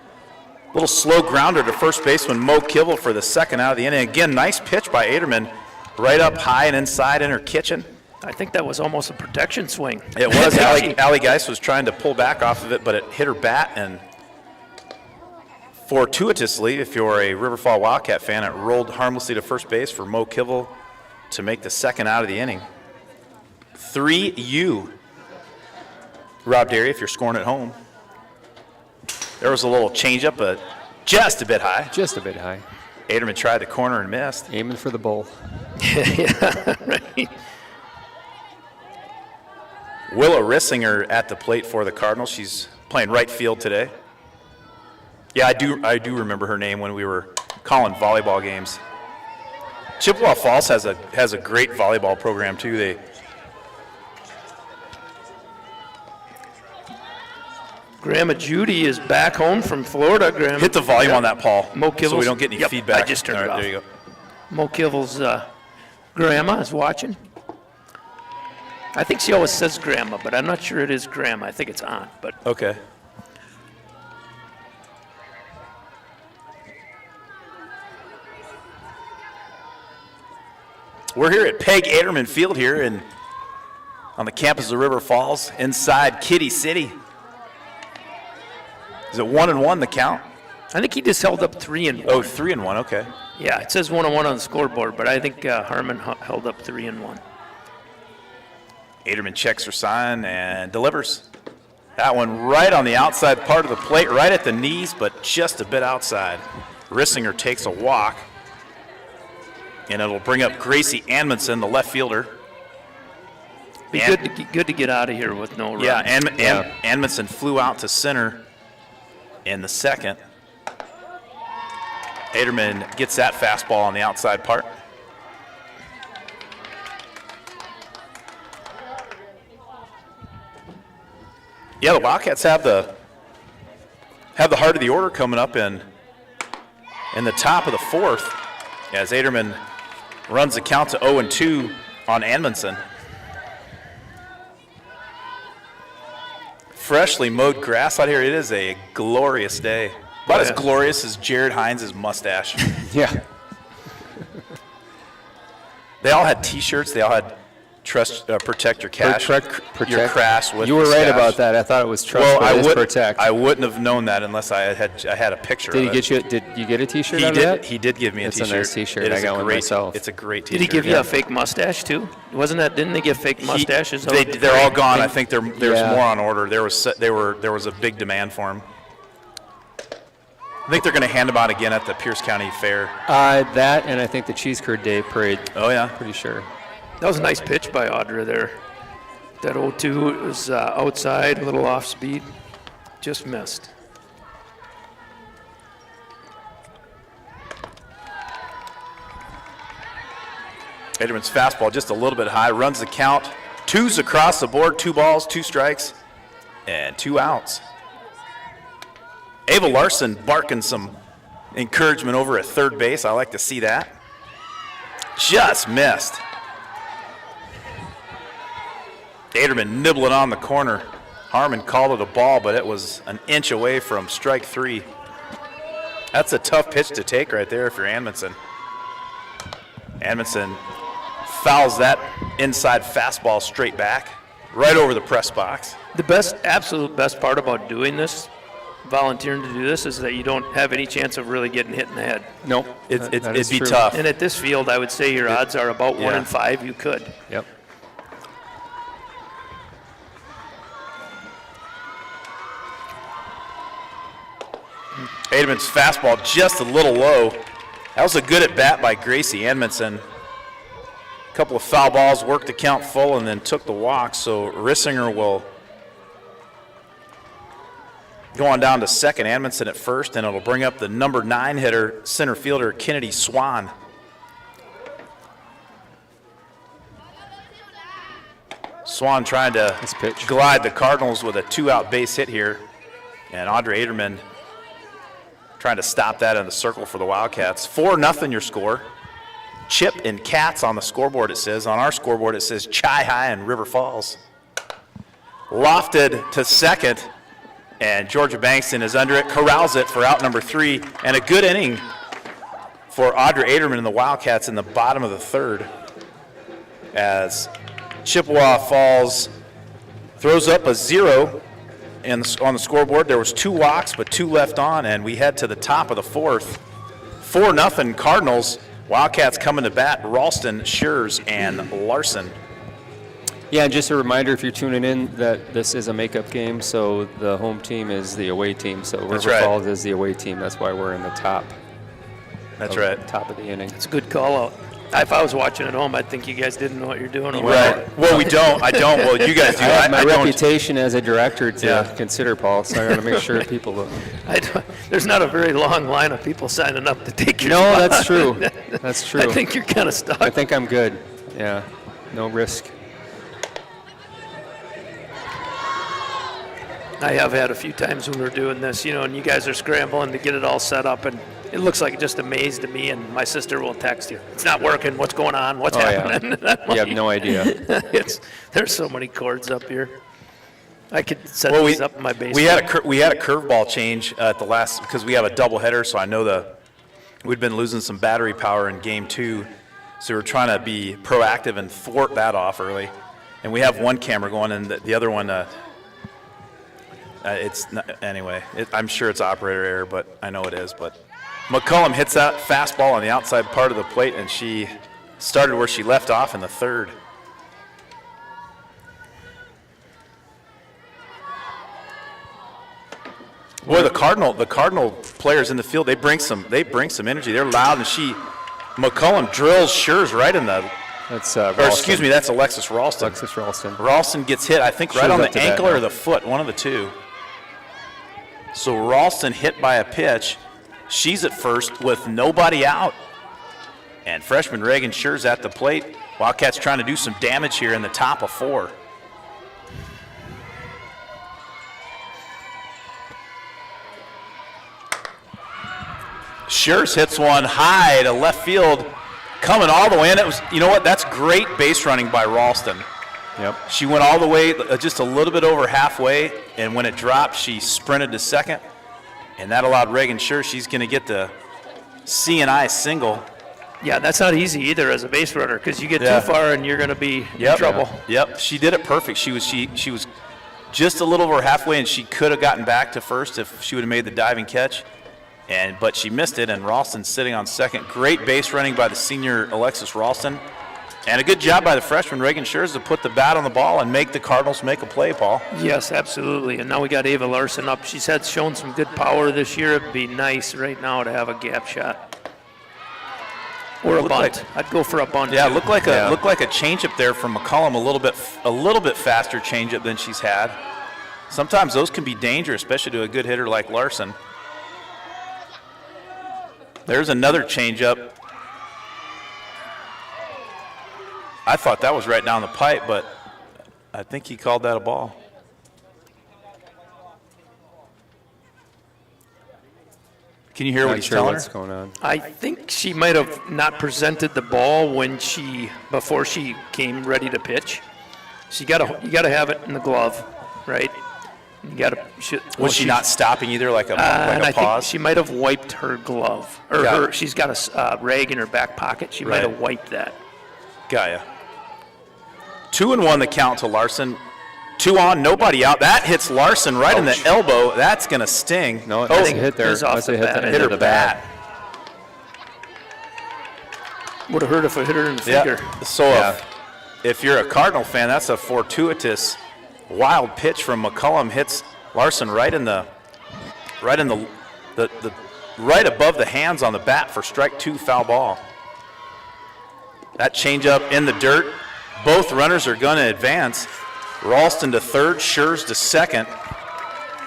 little slow grounder to first baseman Mo Kivel for the second out of the inning. Again, nice pitch by Aderman. Right up high and inside in her kitchen. I think that was almost a protection swing. It was. Allie Geist was trying to pull back off of it, but it hit her bat, and fortuitously, if you're a River Fall Wildcat fan, it rolled harmlessly to first base for Mo Kivel to make the second out of the inning. 3-U. Rob Derry, if you're scoring at home. There was a little changeup, but just a bit high. Just a bit high. Aderman tried the corner and missed. Aiming for the bowl. Yeah, right. Willa Rissinger at the plate for the Cardinals. She's playing right field today. Yeah, I do remember her name when we were calling volleyball games. Chippewa Falls has a great volleyball program too. Grandma Judy is back home from Florida. Grandma, hit the volume on that, Paul, Mo Kivel's, so we don't get any feedback. I just turned All it right, off. there you go. Mo Kivel's grandma is watching. I think she always says grandma, but I'm not sure it is grandma. I think it's aunt. But Okay. We're here at Peg Aderman Field here on the campus of River Falls inside Kitty City. Is it 1-1 the count? I think he just held up 3-1. Oh, 3-1, okay. Yeah, it says 1-1 on the scoreboard, but I think Harmon held up 3-1. Aderman checks her sign and delivers. That one right on the outside part of the plate, right at the knees, but just a bit outside. Rissinger takes a walk, and it'll bring up Gracie Anmundson, the left fielder. Be good to get out of here with no run. Yeah, Anmundson flew out to center in the second. Aderman gets that fastball on the outside part. Yeah, the Wildcats have the heart of the order coming up in the top of the fourth as Aderman runs the count to 0-2 on Anmundson. Freshly mowed grass out here. It is a glorious day. About as glorious as Jared Hines' mustache. Yeah. They all had T-shirts. They all had protect your cash, Protect. your crash with You were the right stash. about that. I thought it was trust, but it is protect. I wouldn't have known that unless I had a picture Did of he it. Did you get a T-shirt He out of did. that? He did give me a It's T-shirt. a nice T-shirt. It I is got a one great, myself. It's a great Did T-shirt. he give you a fake mustache too? Wasn't that? Didn't they give fake mustaches? They're all gone. I think there's Yeah. more on order. There was a big demand for them. I think they're going to hand them out again at the Pierce County Fair. That, and I think the Cheese Curd Day Parade. Oh yeah. Pretty sure. That was a nice pitch by Audra there. That 0-2 was outside, a little off speed, just missed. Aderman's fastball just a little bit high, runs the count. Twos across the board, 2 balls, 2 strikes, and 2 outs. Ava Larson barking some encouragement over at third base. I like to see that. Just missed. Aderman nibbling on the corner. Harmon called it a ball, but it was an inch away from strike 3. That's a tough pitch to take right there if you're Anmundson. Anmundson fouls that inside fastball straight back, right over the press box. The absolute best part about doing this, volunteering to do this, is that you don't have any chance of really getting hit in the head. Nope. It'd is be true. tough. And at this field, I would say your odds are about 1 in 5 you could. Yep. Aderman's fastball just a little low. That was a good at bat by Gracie Anmundson. A couple of foul balls, worked the count full, and then took the walk. So Rissinger will go on down to second, Anmundson at first, and it'll bring up the number 9 hitter, center fielder Kennedy Swan. Swan trying to Nice pitch. glide the Cardinals with a 2-out base hit here, and Audrey Aderman trying to stop that in the circle for the Wildcats. 4-0 your score. Chip and Cats on the scoreboard, it says. On our scoreboard, it says Chi High and River Falls. Lofted to second, and Georgia Bankston is under it, corrals it for out number 3, and a good inning for Audrey Aderman and the Wildcats in the bottom of the third as Chippewa Falls throws up a 0 on the scoreboard. There was 2 walks, but 2 left on, and we head to the top of the fourth. 4-0 Cardinals. Wildcats coming to bat, Ralston, Schurz, and Larson. Yeah, and just a reminder, if you're tuning in, that this is a makeup game, so the home team is the away team. So River right. Falls is the away team. That's why we're in the top. That's right. Top of the inning. It's a good call out. If I was watching at home, I'd think you guys didn't know what you're doing. or Right. Well, we don't. I don't. Well, you guys do. I have my I don't. reputation as a director to Yeah. consider, Paul, so I got to make sure people look. There's not a very long line of people signing up to take your No, spot. that's true. That's true. I think you're kind of stuck. I think I'm good. Yeah, no risk. I have had a few times when we're doing this, and you guys are scrambling to get it all set up, and it looks like just a maze to me, and my sister will text you. It's not working. What's going on? What's happening? You have no idea. There's so many cords up here. I could set Well, these up in my basement. we had a curveball change at the last because we have a doubleheader, so I know we'd been losing some battery power in game 2, so we're trying to be proactive and thwart that off early. And we have one camera going, and the other one. It's not, anyway. I'm sure it's operator error, but I know it is. But McCullum hits that fastball on the outside part of the plate, and she started where she left off in the third. Boy, the Cardinal players in the field, they bring some energy. They're loud, and McCullum drills Schurz right in the. That's that's Alexis Ralston. Alexis Ralston. Ralston gets hit, I think, right on the ankle or the foot, one of the two. So Ralston hit by a pitch. She's at first with nobody out. And freshman Reagan Schurz at the plate. Wildcats trying to do some damage here in the top of 4. Schurz hits one high to left field, coming all the way in. It was, you know what? That's great base running by Ralston. Yep. She went all the way, just a little bit over halfway, and when it dropped, she sprinted to second, and that allowed Reagan Schurz. She's going to get the C&I single. Yeah, that's not easy either as a base runner because you get too far and you're going to be in trouble. Yep, she did it perfect. She was just a little over halfway, and she could have gotten back to first if she would have made the diving catch. But she missed it, and Ralston's sitting on second. Great base running by the senior Alexis Ralston. And a good job by the freshman Reagan Schurz to put the bat on the ball and make the Cardinals make a play, Paul. Yes, absolutely. And now we got Ava Larson up. She's shown some good power this year. It'd be nice right now to have a gap shot. Or a bunt. I'd go for a bunt. Yeah, looked like a changeup there from McCullum, a little bit faster changeup than she's had. Sometimes those can be dangerous, especially to a good hitter like Larson. There's another changeup. I thought that was right down the pipe, but I think he called that a ball. Can you hear what he's telling what's her? going on. I think she might have not presented the ball before she came ready to pitch. So you gotta have it in the glove, right? You gotta. Was she not stopping either, like a and I pause? think she might have wiped her glove, or she's got a rag in her back pocket. She might have wiped that. Got ya. 2-1 the count to Larson. 2 on, nobody out. That hits Larson right in the elbow. That's going to sting. No, that's a hit there. It was off the bat. Hit her bat. Would have hurt if it hit her in the finger. So if you're a Cardinal fan, that's a fortuitous wild pitch from McCullum. Hits Larson right above the hands on the bat for strike 2, foul ball. That changeup in the dirt. Both runners are going to advance. Ralston to third, Schurz to second.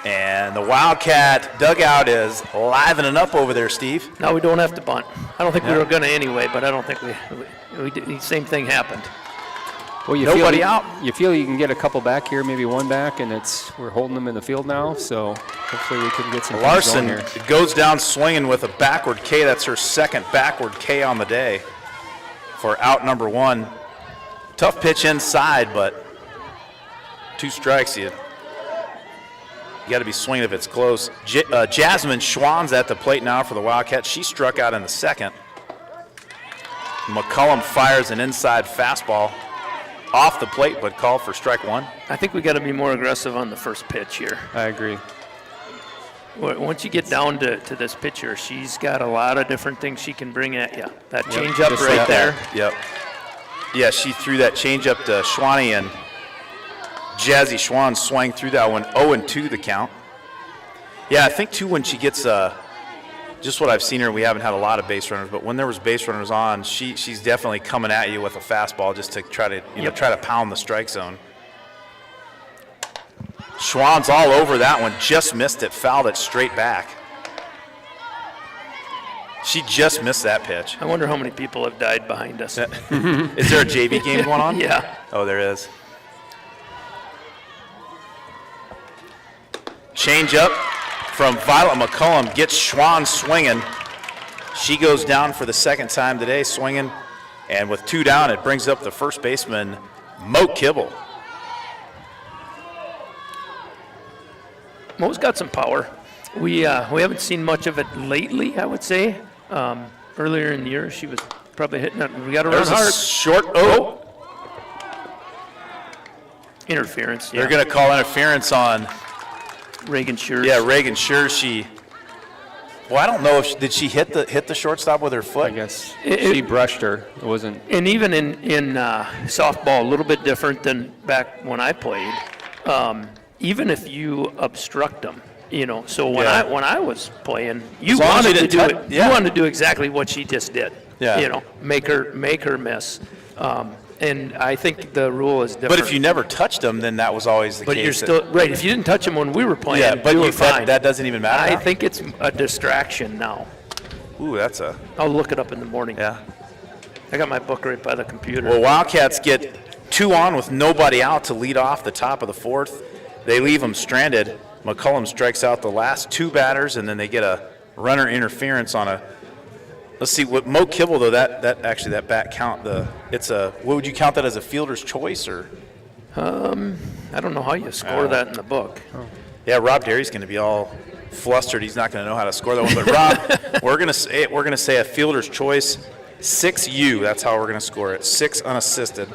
And the Wildcat dugout is livening up over there, Steve. Now we don't have to bunt. I don't think we were going to anyway, but I don't think we did. The same thing happened. Well, Nobody out. You feel you can get a couple back here, maybe one back, and we're holding them in the field now. So hopefully we can get some Larson here. goes down swinging with a backward K. That's her second backward K on the day for out number 1. Tough pitch inside, but 2 strikes. You got to be swinging if it's close. Jasmine Schwann's at the plate now for the Wildcats. She struck out in the second. McCullum fires an inside fastball off the plate, but called for strike 1. I think we got to be more aggressive on the first pitch here. I agree. Once you get down to this pitcher, she's got a lot of different things she can bring at you. That changeup Just right like there. that. Yep. Yeah, she threw that changeup to Schwanny, and Jazzy Schwann swung through that one. 0-2 the count. Yeah, I think too when she gets just what I've seen her. We haven't had a lot of base runners, but when there was base runners on, she's definitely coming at you with a fastball just to try to pound the strike zone. Schwann's all over that one. Just missed it. Fouled it straight back. She just missed that pitch. I wonder how many people have died behind us. Is there a JV game going on? Yeah. Oh, there is. Change up from Violet McCullum gets Schwann swinging. She goes down for the second time today, swinging. And with 2 down, it brings up the first baseman, Mo Kibble. Mo's got some power. We haven't seen much of it lately, I would say. Earlier in the year, she was probably hitting it. We got to run There's hard. a short, Interference. They're going to call interference on, Reagan Schurz. yeah, Reagan Schurz. Well, I don't know if did she hit the shortstop with her foot? I guess she brushed her. It wasn't. And even in softball, a little bit different than back when I played. Even if you obstruct them, So when Yeah. I was playing, you As long as wanted you to do didn't it. touch- yeah. You wanted to do exactly what she just did. Yeah. Make her miss. And I think the rule is different. But if you never touched them, then that was always the But case. you're still right. If you didn't touch them when we were playing, Yeah, but you were that, fine. that doesn't even matter. I now? think it's a distraction now. Ooh, that's a I'll look it up in the morning. yeah. I got my book right by the computer. Well, Wildcats get 2 on with nobody out to lead off the top of the 4th. They leave them stranded. McCullum strikes out the last 2 batters, and then they get a runner interference on a. Let's see what Mo Kibble though. That bat count what would you count that as, a fielder's choice or? I don't know how you score that in the book. Yeah, Rob Derry's going to be all flustered. He's not going to know how to score that one. But Rob, we're going to say a fielder's choice, 6U. That's how we're going to score it. 6 unassisted.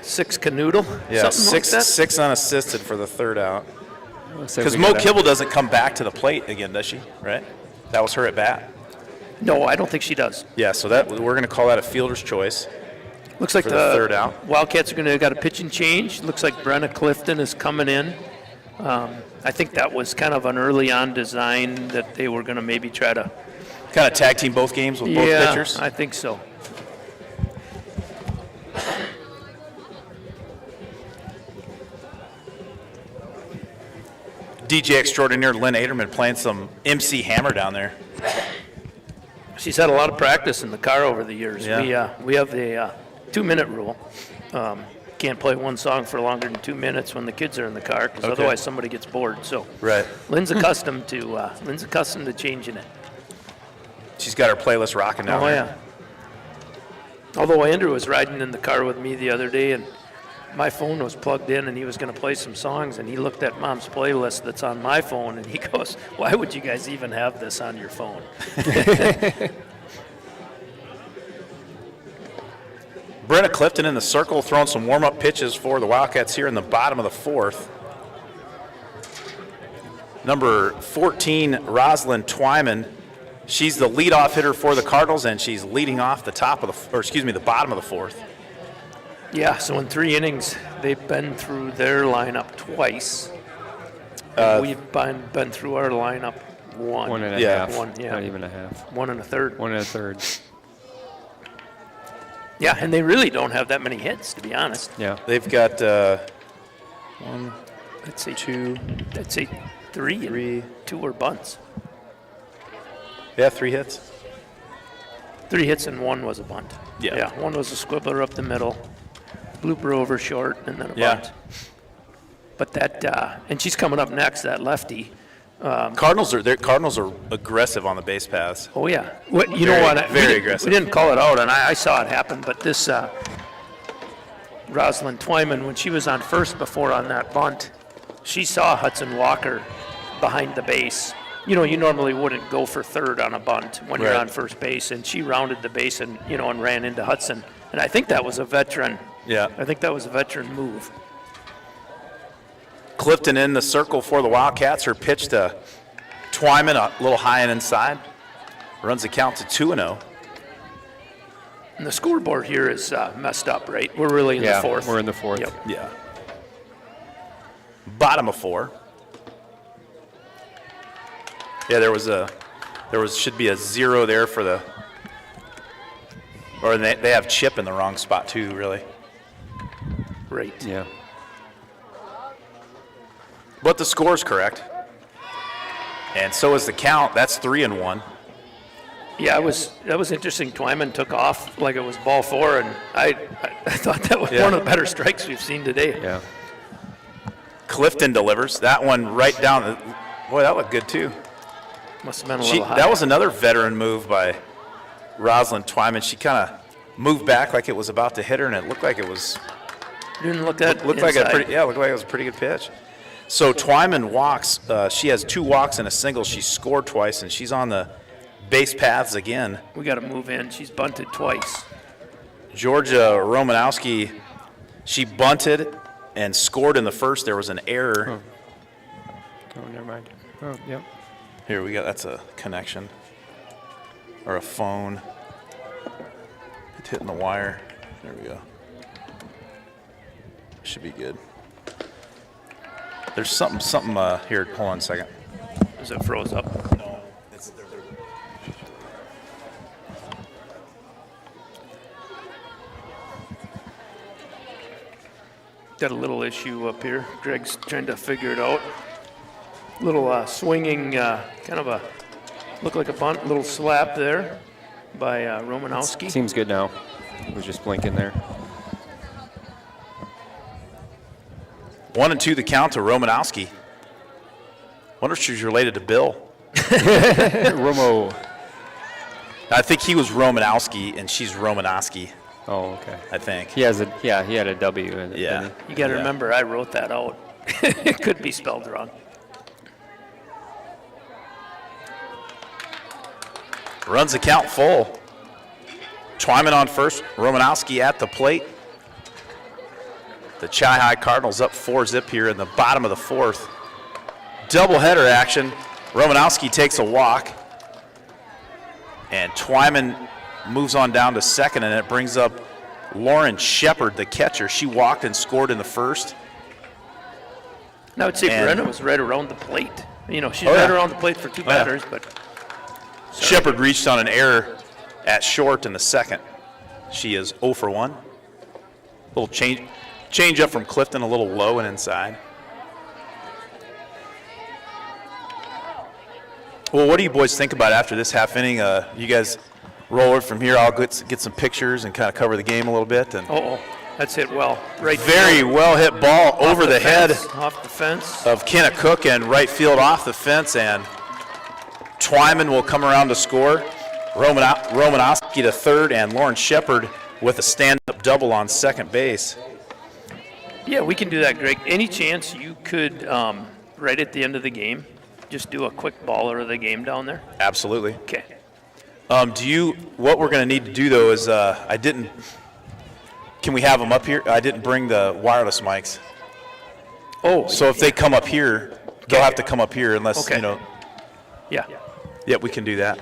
6 canoodle. Yeah, Something like that? 6 unassisted for the 3rd out. So Because we Mo gotta- Kibble doesn't come back to the plate again, does she? Right? That was her at bat. No, I don't think she does. Yeah, so that we're going to call that a fielder's choice. Looks like For the 3rd out. Wildcats are going to got a pitching change. Looks like Brenna Clifton is coming in. I think that was kind of an early on design that they were going to maybe try to. Kind of tag team both games with both pitchers. I think so. DJ extraordinaire Lynn Aderman playing some MC Hammer down there. She's had a lot of practice in the car over the years. Yeah. We have the 2-minute rule. Can't play one song for longer than 2 minutes when the kids are in the car, because Okay. otherwise somebody gets bored. So Right. Lynn's accustomed to changing it. She's got her playlist rocking now. Oh yeah. Although Andrew was riding in the car with me the other day, and my phone was plugged in, and he was going to play some songs, and he looked at Mom's playlist that's on my phone, and he goes, "Why would you guys even have this on your phone?" Brenna Clifton in the circle throwing some warm-up pitches for the Wildcats here in the bottom of the 4th. Number 14, Rosalind Twyman. She's the leadoff hitter for the Cardinals, and she's leading off the the bottom of the 4th. Yeah, so in 3 innings, they've been through their lineup twice. We've been through our lineup one. 1.5. Yeah. Not even a half. 1 1/3. 1 1/3. Yeah, and they really don't have that many hits, to be honest. Yeah. They've got I'd say 3. Three. 2 were bunts. 3 hits. 3 hits and 1 was a bunt. Yeah. 1 was a squibbler up the middle, blooper over short, and then a Yeah. bunt. But that, and she's coming up next, that lefty. Cardinals are aggressive on the base paths. Oh, yeah. Very aggressive. We didn't call it out, and I saw it happen, but this Rosalind Twyman, when she was on first before on that bunt, she saw Hudson Walker behind the base. You normally wouldn't go for third on a bunt when you're Right. on first base, and she rounded the base and ran into Hudson. And I think that was a veteran. Yeah. I think that was a veteran move. Clifton in the circle for the Wildcats. Her pitch to Twyman, a little high and inside. Runs the count to 2-0. And the scoreboard here is messed up, right? We're really in the 4th. We're in the 4th. Yep. Yeah. Bottom of 4. Yeah, should be a 0 there for the, or they have Chip in the wrong spot too, really. Right. Yeah. But the score's correct. And so is the count. That's 3-1. Yeah, that was interesting. Twyman took off like it was ball 4, and I thought that was one of the better strikes we've seen today. Yeah. Clifton delivers. That one right down. Boy, that looked good too. Must have been a little high. That was another veteran move by Rosalind Twyman. She kind of moved back like it was about to hit her, and it looked like it was Didn't look that looked inside. like it was a pretty good pitch. So Twyman walks. She has 2 walks and a single. She scored twice, and she's on the base paths again. We got to move in. She's bunted twice. Georgia Romanowski, she bunted and scored in the first. There was an error. Oh, never mind. Oh, yep. Here we go. That's a connection or a phone. It's hitting the wire. There we go. Should be good. There's something here. Hold on a second. Is it froze up? No, Got a little issue up here. Greg's trying to figure it out. Little swinging, kind of a, look like a bunt, little slap there by Romanowski. Seems good now. Was just blinking there. 1-2 the count to Romanowski. Wonder if she's related to Bill. Romo. I think he was Romanowski and she's Romanowski, Oh, okay. I think. He had a W in it. Yeah. didn't You got to remember, I wrote that out. It could be spelled wrong. Runs the count full. Twyman on first, Romanowski at the plate. The Chi-Hi Cardinals up 4-zip here in the bottom of the fourth. Doubleheader action. Romanowski takes a walk. And Twyman moves on down to second, and it brings up Lauren Shepard, the catcher. She walked and scored in the first. And I would say And- Brenna was right around the plate. You know, she's Oh, right yeah. around the plate for two Oh, yeah. batters, but Shepard reached on an error at short in the second. She is 0 for 1. Little change up from Clifton, a little low and inside. Well, what do you boys think about after this half inning? You guys roll it from here. I'll get some pictures and kind of cover the game a little bit. And that's hit well. Right very field, well hit ball off over the head fence, off the fence. of Kenna Cook and right field off the fence, and Twyman will come around to score. Romanowski to third, and Lauren Shepard with a stand-up double on second base. Yeah, we can do that, Greg. Any chance you could, right at the end of the game, just do a quick baller of the game down there? Absolutely. Okay. What we're going to need to do, though, is can we have them up here? I didn't bring the wireless mics. Oh, So if they come up here, they'll have to come up here unless, Okay. Yeah. Yeah, we can do that.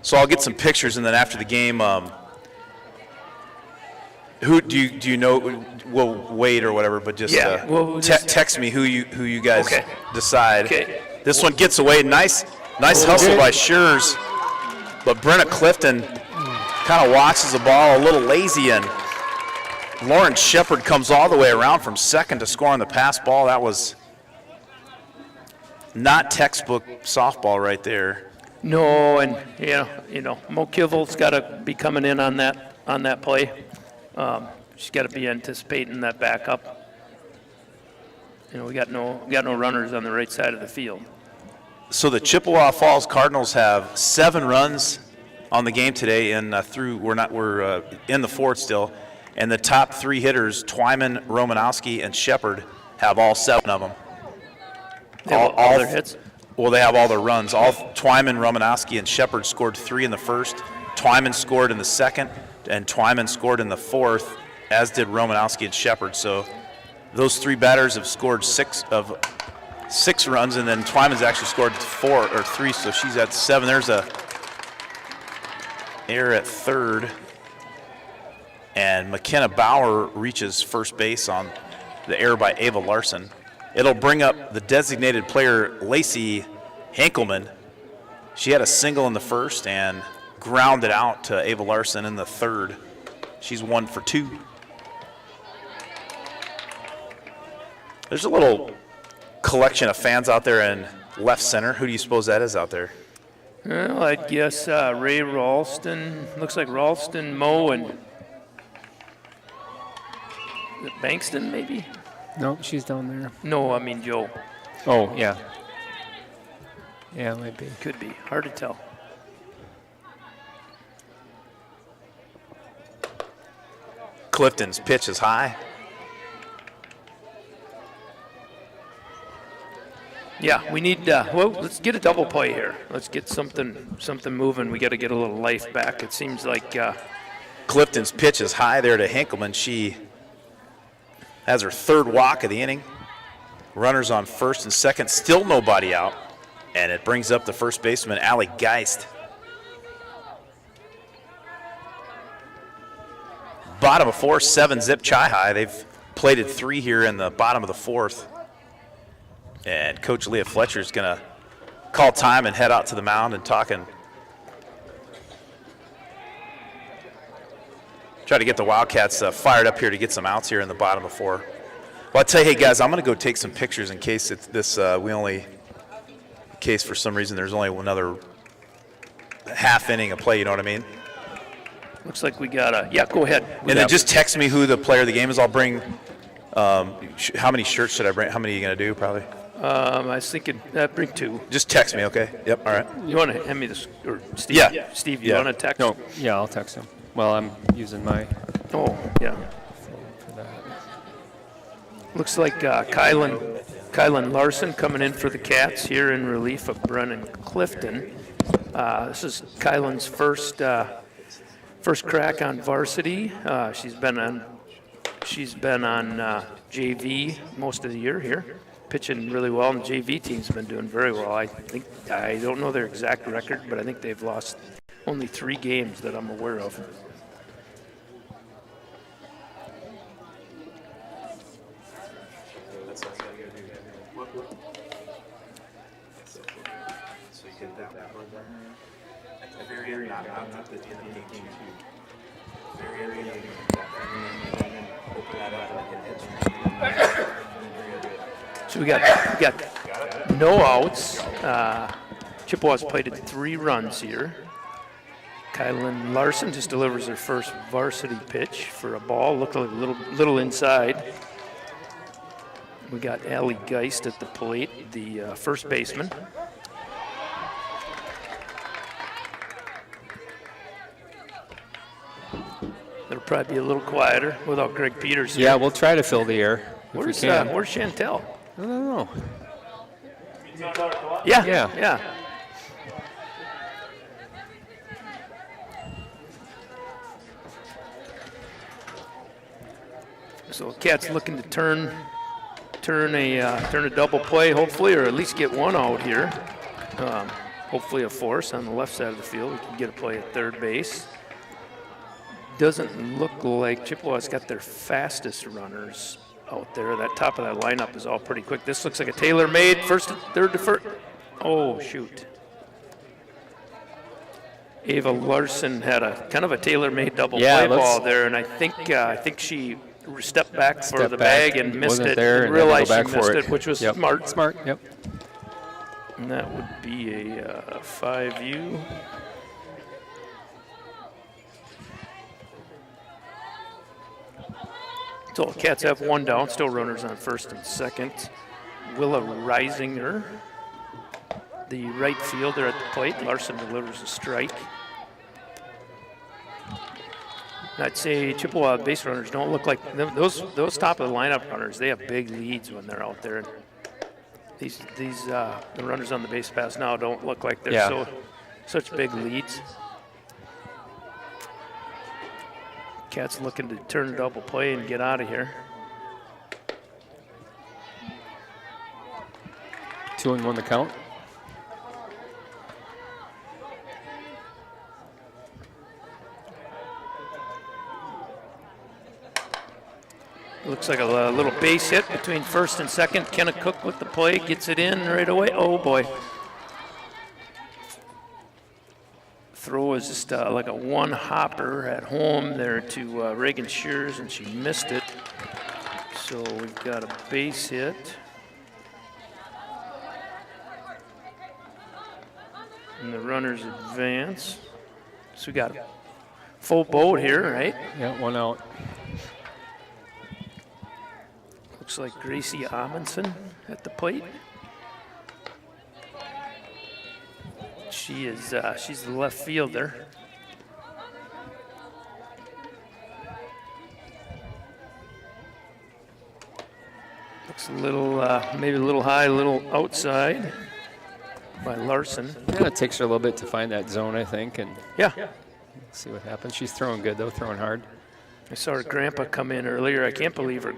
So I'll get some pictures, and then after the game, who do you know? We'll wait or whatever, but just, Yeah, we'll just- text me who you guys Okay. decide. Okay. This one gets away. Nice hustle by Schurz, but Brenna Clifton kind of watches the ball a little lazy, and Lauren Shepard comes all the way around from second to score on the pass ball. That was not textbook softball right there. No, and Mo Kivel's got to be coming in on that play. She's got to be anticipating that backup. We got no runners on the right side of the field. So the Chippewa Falls Cardinals have 7 runs on the game today, and we're in the fourth still. And the top 3 hitters, Twyman, Romanowski, and Shepard, have all 7 of them. All their hits. Well, they have all their runs. All Twyman, Romanowski, and Shepard scored 3 in the first. Twyman scored in the second, and Twyman scored in the fourth, as did Romanowski and Shepard. So those 3 batters have scored 6 runs, and then Twyman's actually scored 4 or 3, so she's at 7. There's a error at third, and McKenna Bauer reaches first base on the error by Ava Larson. It'll bring up the designated player, Lacey Henkelman. She had a single in the first and grounded out to Ava Larson in the third. She's 1 for 2. There's a little collection of fans out there in left center. Who do you suppose that is out there? Well, I'd guess Ray Ralston. Looks like Ralston, Mo, and is it Bankston maybe? No, she's down there. No, I mean Joe. Oh, yeah. Yeah, it might be. Could be. Hard to tell. Clifton's pitch is high. Yeah, we need. Let's get a double play here. Let's get something moving. We got to get a little life back. It seems like. Clifton's pitch is high there to Henkelman. She has her 3rd walk of the inning. Runners on first and second, still nobody out. And it brings up the first baseman, Allie Geist. Bottom of 4, 7-zip Chi-Hi. They've plated 3 here in the bottom of the fourth. And Coach Leah Fletcher is going to call time and head out to the mound and talking. Try to get the Wildcats fired up here to get some outs here in the bottom of 4. Well, I'll tell you, hey guys, I'm going to go take some pictures in case it's this. In case for some reason there's only another half inning of play. You know what I mean? Looks like we got a, yeah, go ahead. And then just text me who the player of the game is. I'll bring, how many shirts should I bring? How many are you going to do, probably? I was thinking, bring 2. Just text me, okay? Yep, all right. You want to hand me this, or Steve? Yeah. Steve, you Yeah. want to text? No, yeah, I'll text him. Well, I'm using my Oh, yeah. for that. Looks like Kylan Larson coming in for the Cats here in relief of Brennan Clifton. This is Kylan's first crack on varsity. She's been on JV most of the year here, pitching really well, and the JV team's been doing very well. I don't know their exact record, but I think they've lost only 3 games that I'm aware of. So we got no outs. Chippewa's played at 3 runs here. Kylan Larson just delivers her first varsity pitch for a ball, looked like a little inside. We got Allie Geist at the plate, the first baseman. It'll probably be a little quieter without Greg Peters here. Yeah, we'll try to fill the air if we can. Where's Chantel? I don't know. Yeah. So Cat's looking to turn a double play, hopefully, or at least get 1 out here. Hopefully a force on the left side of the field. We can get a play at third base. Doesn't look like Chippewa's got their fastest runners out there. That top of that lineup is all pretty quick. This looks like a tailor-made third to first. Oh, shoot. Ava Larson had a kind of a tailor-made double play ball there, and I think she stepped back for the bag and missed it, and realized she missed it, which was smart. Smart, yep. And that would be a 5U. So Cats have 1 down, still runners on first and second. Willa Reisinger, the right fielder at the plate. Larson delivers a strike. I'd say Chippewa base runners don't look like those top of the lineup runners. They have big leads when they're out there. These the runners on the base pass now don't look like they're such big leads. Cats looking to turn a double play and get out of here. 2-1 the count. Looks like a little base hit between first and second. Kenna Cook with the play, gets it in right away. Oh boy. Throw is just like a 1-hopper at home there to Reagan Shears, and she missed it. So we've got a base hit. And the runners advance. So we got a full boat here, right? Yeah, 1 out. Looks like Gracie Amundsen at the plate. She's the left fielder. Looks a little, maybe a little high, a little outside by Larson. Yeah, it takes her a little bit to find that zone, I think, and Yeah. see what happens. She's throwing good, though, throwing hard. I saw her grandpa come in earlier. I can't believe her